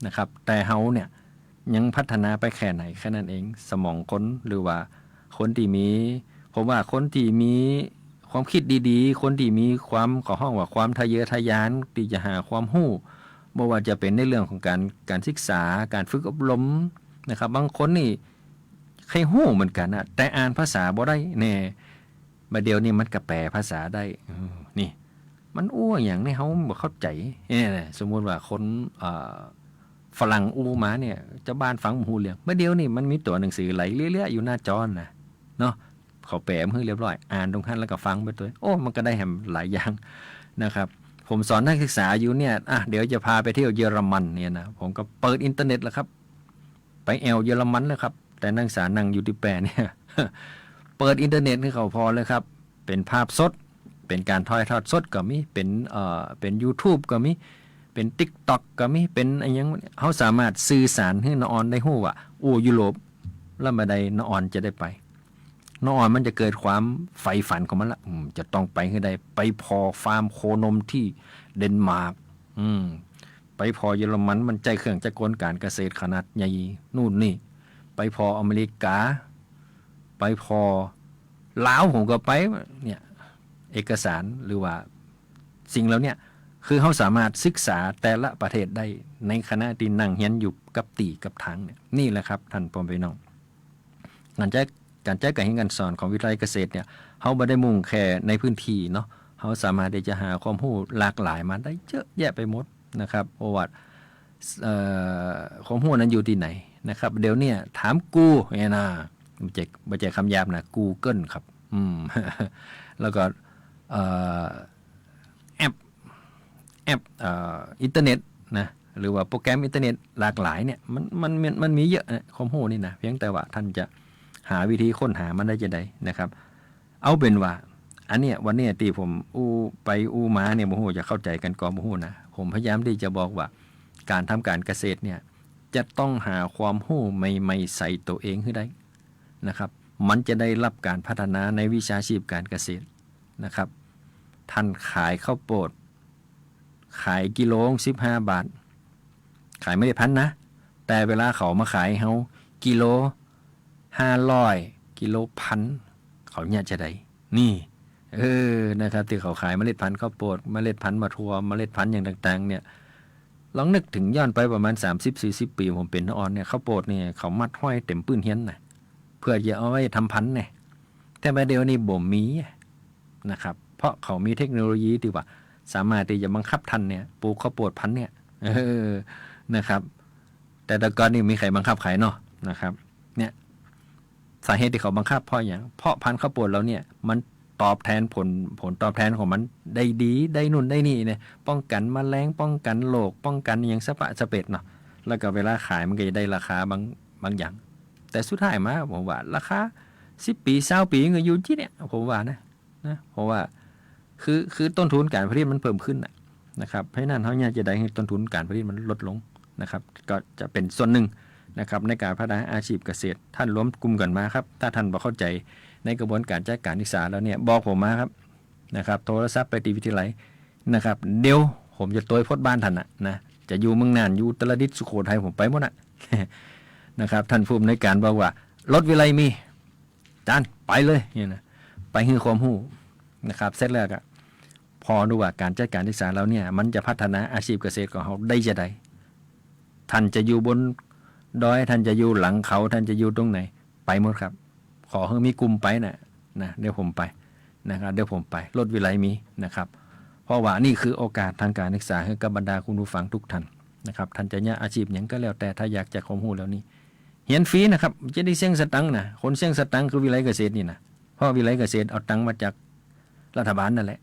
นะครับแต่เฮาเนี่ยยังพัฒนาไปแค่ไหนแค่นั้นเองสมองคนหรือว่าคนที่มีผมว่าคนที่มีความคิดดีๆคนที่มีความขอห้องว่าความทะเยอทะยานที่จะหาความรู้ไม่ว่าจะเป็นในเรื่องของการศึกษาการฝึกอบรมนะครับบางคนนี่ใครรู้เหมือนกันนะแต่อ่านภาษาบ่ได้แน่มาเดียวนี่มันก็แปลภาษาได้นี่มันอ้วอย่างนี้เขาบ่เข้าใจเนี่ยสมมุติว่าคนฝรั่งอู้มาเนี่ยเจ้าบ้านฟังหูเรื่องมาเดียวนี่มันมีตัวหนังสือไหลเรื่อยๆอยู่หน้าจอนะเนาะเขาแปลมาให้เรียบร้อยอ่านตรงขั้นแล้วก็ฟังไปตัวมันก็ได้แหมหลายอย่างนะครับผมสอนนักศึกษาอยู่เนี่ยเดี๋ยวจะพาไปเที่ยวเยอรมันเนี่ยนะผมก็เปิดอินเทอร์เน็ตแล้วครับไปเยอรมันเลยครับแต่นักศึกษานั่งอยู่ที่แปรเนี่ย เปิดอินเทอร์เน็ตให้เขาพอเลยครับเป็นภาพสดเป็นการถ่ายทอดสดก็มีเป็น YouTube ก็มีเป็น TikTok ก็มีเป็นอะไรอย่างเขาสามารถสื่อสารให้น้องออนได้ฮู้ว่ายุโรปแล้วมาได้น้องออนจะได้ไปน้องออนมันจะเกิดความใฝ่ฝันของมันละจะต้องไปให้ได้ไปพอฟาร์มโคนมที่เดนมาร์กไปพอเยอรมันมันใจเครื่องจักรการเกษตรขนาดใหญ่นู่นนี่ไปพออเมริกาไปพอลาวผมก็ไปเนี่ยเอกสารหรือว่าสิ่งเหล่านี้คือเขาสามารถศึกษาแต่ละประเทศได้ในขณะที่นั่งเฮียนอยู่กับตีกับทางเนี่ยนี่แหละครับท่านพ่อพี่น้องการแจ้งการเรียนการสอนของวิทยาลัยเกษตรเนี่ยเขาไม่ได้มุ่งแค่ในพื้นที่เนาะเขาสามารถที่จะหาความรู้หลากหลายมาได้เยอะแยะไปหมดนะครับเพราะว่าความรู้นั้นอยู่ที่ไหนนะครับเดี๋ยวเนี่ยถามกูเนี่ยนะไม่ใช่คำหยาบนะ Google ครับแล้วก็แอปอินเทอร์เน็ตนะหรือว่าโปรแกรมอินเทอร์เน็ตหลากหลายเนี่ยมันมีเยอะนะความรู้นี่นะเพียงแต่ว่าท่านจะหาวิธีค้นหามันได้จะได้นะครับเอาเป็นว่าอันเนี้ยวันนี้ที่ผมไปมาเนี่ยบ่ฮู้จะเข้าใจกันก่อนบ่ฮู้นะผมพยายามที่จะบอกว่าการทำการเกษตรเนี่ยจะต้องหาความรู้ใหม่ๆใส่ตัวเองให้ได้นะครับมันจะได้รับการพัฒนาในวิชาชีพการเกษตรนะครับท่านขายข้าวโพดขายกิโล15 บาทขายไม่ได้พันนะแต่เวลาเขามาขายเฮากิโล500กิโลพันเขาเนี่ยจะได้นี่นะครับที่เขาขายเมล็ดพันธุ์ข้าวโพดเมล็ดพันธุ์มะทั่วเมล็ดพันธุ์อย่างต่างๆเนี่ยลองนึกถึงย้อนไปประมาณ 30-40 ปีผมเป็นน้องออนเนี่ยข้าวโพดเนี่ยเขามัดห้อยเต็มปื้นเฮียนนะเพื่อจะเอาไว้ทำพันธุ์เนี่ยแต่ประเดี๋ยวนี้บ่มีนะครับเพราะเขามีเทคโนโลยีที่ว่าสามารถที่จะบังคับทันเนี่ยปลูกข้าวโพดพันธุ์เนี่ยนะครับแต่แต่ก่อนนี่มีใครบังคับขายเนาะนะครับเนี่ยสาเหตุที่เขาบังคับเพราะอย่างเพราะพันธุ์ข้าวโพดแล้วเนี่ยมันตอบแทนผลตอบแทนของมันได้ดีได้นู่นได้นี่เนี่ยป้องกันแมลงป้องกันโรคป้องกันอย่างสะปะสะเป็ดเนาะแล้วก็เวลาขายมันก็จะได้ราคาบางอย่างแต่สุดท้ายมาผมว่าราคา10 ปี20 ปีก็อยู่ที่เนี่ยผมว่านะเพราะว่าคือต้นทุนการผลิตมันเพิ่มขึ้นนะครับเพราะนั้นเขาเนี่ยจะได้ให้ต้นทุนการผลิตมันลดลงนะครับก็จะเป็นส่วนหนึ่งนะครับในการพัฒนาอาชีพเกษตรท่านรวมกลุ่มกันมาครับถ้าท่านบ่เข้าใจในกระบวนการจัดการศึกษาแล้วเนี่ยบอกผมมาครับนะครับโทรศัพท์ไปที่วิทยาลัยนะครับเดี๋ยวผมจะตัวพดบ้านท่านนะจะอยู่เมืองน่านอยู่อุตรดิตถ์สุโขทัยผมไปหมด นะครับท่านผู้อำนวยการบอกว่ารถวิไลมีจานไปเลยเนี่ยนะไปให้ความรู้นะครับเสร็จแล้วก็พอดูว่าการจัดการศึกษาแล้วเนี่ยมันจะพัฒนาอาชีพเกษตรของเขาได้จะใดท่านจะอยู่บนดอยท่านจะอยู่หลังเขาท่านจะอยู่ตรงไหนไปหมดครับขอให้มีกลุ่มไปนะเดี๋ยวผมไปนะครับเดี๋ยวผมไปรถวิไลมีนะครับเพราะว่านี่คือโอกาสทางการศึกษาให้กับบรรดาคุณผู้ฟังทุกท่านนะครับท่านจะเนี่ยอาชีพอย่างก็แล้วแต่ถ้าอยากจะความรู้แล้วนี่เรียนฟรีนะครับจะได้เสี่ยงสตังค์นะคนเสี่ยงสตังค์คือวิไลเกษตรนี่นะเพราะวิไลเกษตรเอาตังค์มาจากรัฐบาลนั่นแหละ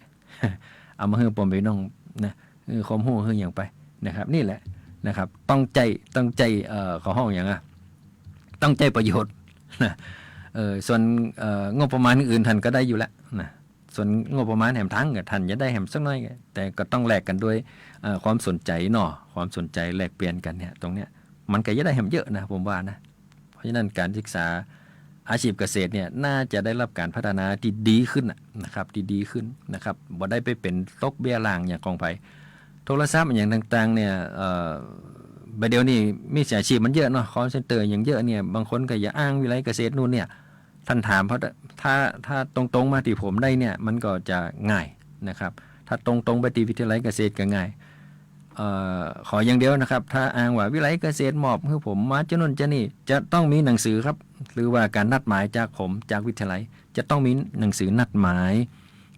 เอามาให้ปมไปน้องนะความรู้คืออย่างไปนะครับนี่แหละนะครับต้องใจของห้องอย่างต้องใจประโยชน์นะส่วนงบประมาณอื่นท่านก็ได้อยู่แล้วนะส่วนงบประมาณแหมทั้งกับท่านจะได้แหมสักน้อยแต่ก็ต้องแลกกันด้วยความสนใจเนาะความสนใจแลกเปลี่ยนกันเนี่ยตรงเนี้ยมันก็จะได้แหมเยอะนะผมว่านะเพราะฉะนั้นการศึกษาอาชีพเกษตรเนี่ยน่าจะได้รับการพัฒนาที่ดีขึ้นนะครับที่ดีขึ้นนะครับบ่ได้ไปเป็นตกเบี้ยล่างอย่างของไผโทรศัพท์อย่างต่างๆเนี่ยเดี๋ยวนี้มีอาชีพมันเยอะเนาะคอลเซ็นเตอร์อย่างเยอะเนี่ยบางคนก็อย่าอ้างวิไลเกษตรนู่นเนี่ยท่านถามเพราะถ้าตรงๆมาที่ผมได้เนี่ยมันก็จะง่ายนะครับถ้าตรงๆไปที่วิทยาลัยเกษตรก็ง่ายขออย่างเดียวนะครับถ้าอ้างว่าวิไลเกษตรมอบคือผมมาจะนู่นจะนี่จะต้องมีหนังสือครับหรือว่าการนัดหมายจากผมจากวิทยาลัยจะต้องมีหนังสือนัดหมาย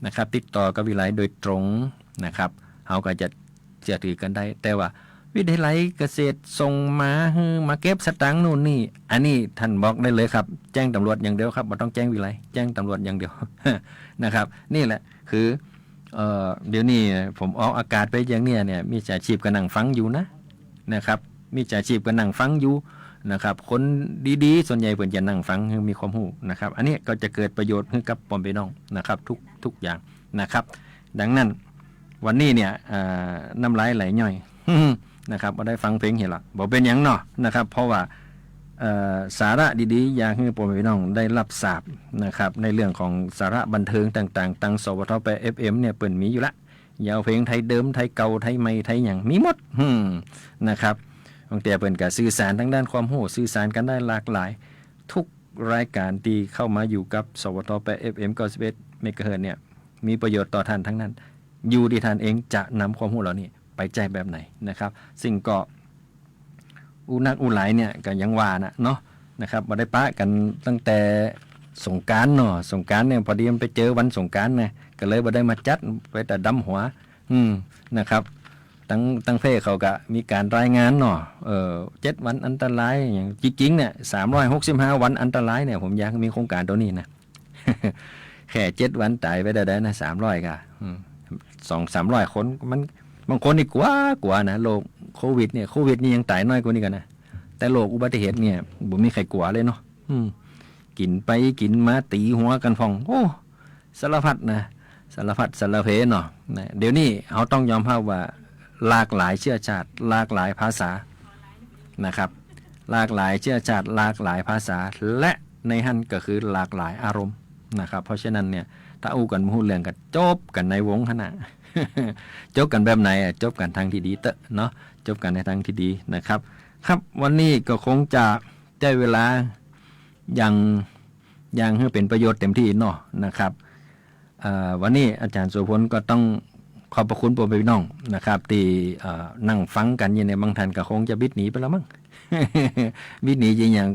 นะครับติดต่อกับวิไลโดยตรงนะครับเขาก็จะเชื่อถือกันได้แต่ว่าวิทยาลัยเกษตรส่งมาเก็บสตางค์นู่นนี่อันนี้ท่านบอกได้เลยครับแจ้งตำรวจอย่างเดียวครับไม่ต้องแจ้งวิไลแจ้งตำรวจอย่างเดียว นะครับนี่แหละคือเดี๋ยวนี้ผมออกอากาศไปอย่างเนี้ยเนี่ยมีอาชีพก็นั่งฟังอยู่นะครับมีอาชีพก็นั่งฟังอยู่นะครับคนดีๆส่วนใหญ่เพิ่นจะนั่งฟังมีความรู้นะครับอันนี้ก็จะเกิดประโยชน์ให้กับปอมพี่น้องนะครับทุกอย่างนะครับดังนั้นวันนี้เนี่ยน้ำลายไหลย่อย นะครับบ่ได้ฟังเพลงเห็นละบ่เป็นหยังเนาะนะครับเพราะว่าสาระดีๆอยากให้ปอมพี่น้องได้รับทราบนะครับในเรื่องของสาระบันเทิงต่างๆตั้งสวท8 FM เนี่ยเปิ้นมีอยู่ละอยาวเพลงไทยเดิมไทยเก่าไทยใหม่ไทยหยังมีหมดนะครับบางแต่เปิ้นก็สื่อสารทางด้านความรู้สื่อสารกันได้หลากหลายทุกรายการที่เข้ามาอยู่กับสวท8 FM 91 เมกะเฮิรตซ์เนี่ยมีประโยชน์ต่อท่านทั้งนั้นอยู่ที่ท่านเองจะนำความรู้เหล่านี้ไปใจแบบไหนนะครับซึ่งก็อูนักอูหลายเนี่ยก็ยังว่านะเนาะนะครับบ่ได้ปะกันตั้งแต่สงกรานต์เนาะสงกรานต์เนี่ยพอดีมันไปเจอวันสงกรานต์นะก็เลยบ่ได้มาจัดไปแต่ดำหัวนะครับตั้งเพศเขาก็มีการรายงานเนาะ7 วันอันตรายอย่างจริงๆเนี่ย365 วันอันตรายเนี่ยผมอยากมีโครงการตัวนี้นะ แค่7 วันตายไปได้นะ300ก็200-300 คนมันบางคนนี่กว่านะโรคโควิดเนี่ยโควิดนี่ยังตายน้อยกว่านี้กันนะแต่โรคอุบัติเหตุเนี่ยบ่มีใครกลัวเลยเนาะกินไปกินมาตีหัวกันฟองโอ้สารพัดนะสารพัดสารเพเนาะเดี๋ยวนี้เขาต้องยอมรับว่าหลากหลายเชื้อชาติหลากหลายภาษานะครับหลากหลายเชื้อชาติหลากหลายภาษาและในหันก็คือหลากหลายอารมณ์นะครับเพราะฉะนั้นเนี่ยถ้าอู้กันพูดเรื่องกันจบกันในวงขณะ จบกันแบบไหนจบกันทางที่ดีเนาะจบกันในทางที่ดีนะครับครับวันนี้ก็คงจะได้เวลาอย่างให้เป็นประโยชน์เต็มที่เนาะนะครับวันนี้อาจารย์สุพลก็ต้องขอบพระคุณพ่อพี่น้องนะครับที่นั่งฟังกันอยู่ในบางท่านก็คงจะบิดหนีไปแล้วมั้ง บิดหนีจริงอย่าง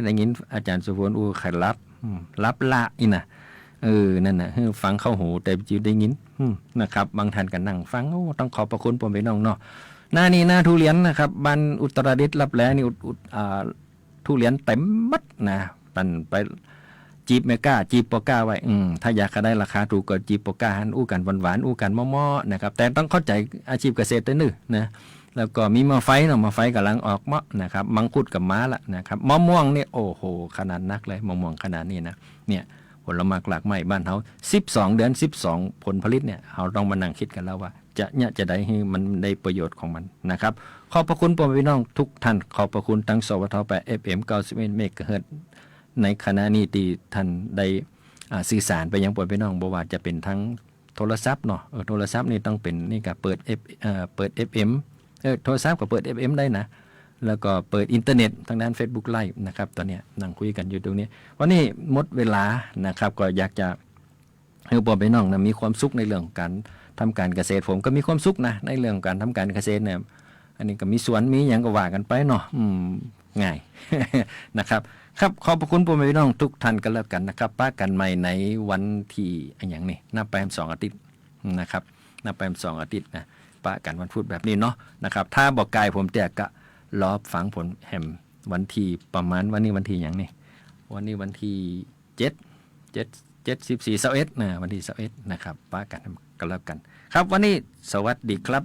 ได้ยินอาจารย์สุพลใครรับละอีน่ะนั่นน่ะฟังเข้าหูแต่จิวได้ยินนะครับบางท่านก็นั่งฟังต้องขอบพระคุณพ่อพี่น้องเนาะหน้านี้หน้าทุเรียนนะครับบ้านอุตรดิตถ์รับแลนี่ทุเรียนเต็มมัดนะปันไปจีบเมก้าจีบโปก้าไว้ถ้าอยากได้ราคาถูกก็จีบโปก้าหันอู้กันหวานๆอู้กันม้อๆนะครับแต่ต้องเข้าใจอาชีพเกษตรด้วยนึนะแล้วก็มีมะไฟเนาะมะไฟกำลังออกมะนะครับมังคุดกับม้าละนะครับมะม่วงนี่โอ้โหขนาดนักเลยมะม่วงขนาดนี้นะเนี่ยผลไม้หลากหลายบ้านเฮา12 เดือน12 ผลผลิตเนี่ยเฮาต้องมานั่งคิดกันแล้วว่าจะได้ให้มันได้ประโยชน์ของมันนะครับขอบพระคุณพ่อพี่น้องทุกท่านขอบพระคุณทั้งสวท8 FM 91 เมกะเฮิรตซ์ในขณะนี้ที่ท่านได้สื่อสารไปยังพ่อพี่น้องบ่ว่าจะเป็นทั้งโทรศัพท์เนาะโทรศัพท์นี่ต้องเป็นนี่ก็เปิด FM โทรศัพท์ก็เปิด FM ได้นะ แล้วก็เปิดอินเทอร์เน็ตทางด้าน Facebook Live นะครับตอนนี้นั่งคุยกันอยู่ตรงนี้วันนี้หมดเวลานะครับก็อยากจะให้พ่อพี่น้องนะมีความสุขในเรื่องของการทำการเกษตรผมก็มีความสุขนะในเรื่องการทำการเกษตรเนี่ยอันนี้ก็มีสวนมีอย่างก็ว่ากันไปเนาะง่าย นะครับครับขอบพระคุณพ่อแม่พี่น้องทุกท่านกันแล้วกันนะครับป้ากันใหม่ในวันที่อย่างนี้นับไป2 อาทิตย์นะครับนับไป2 อาทิตย์นะป้ากันวันพุธแบบนี้เนาะนะครับถ้าบอกกายผมแจกก็รอฟังผลแฮมวันที่ประมาณวันนี้วันที่อย่างนี้วันนี้วันที่7 14 21นะวันที่21นะครับป้ากันกันแล้วกันครับวันนี้สวัสดีครับ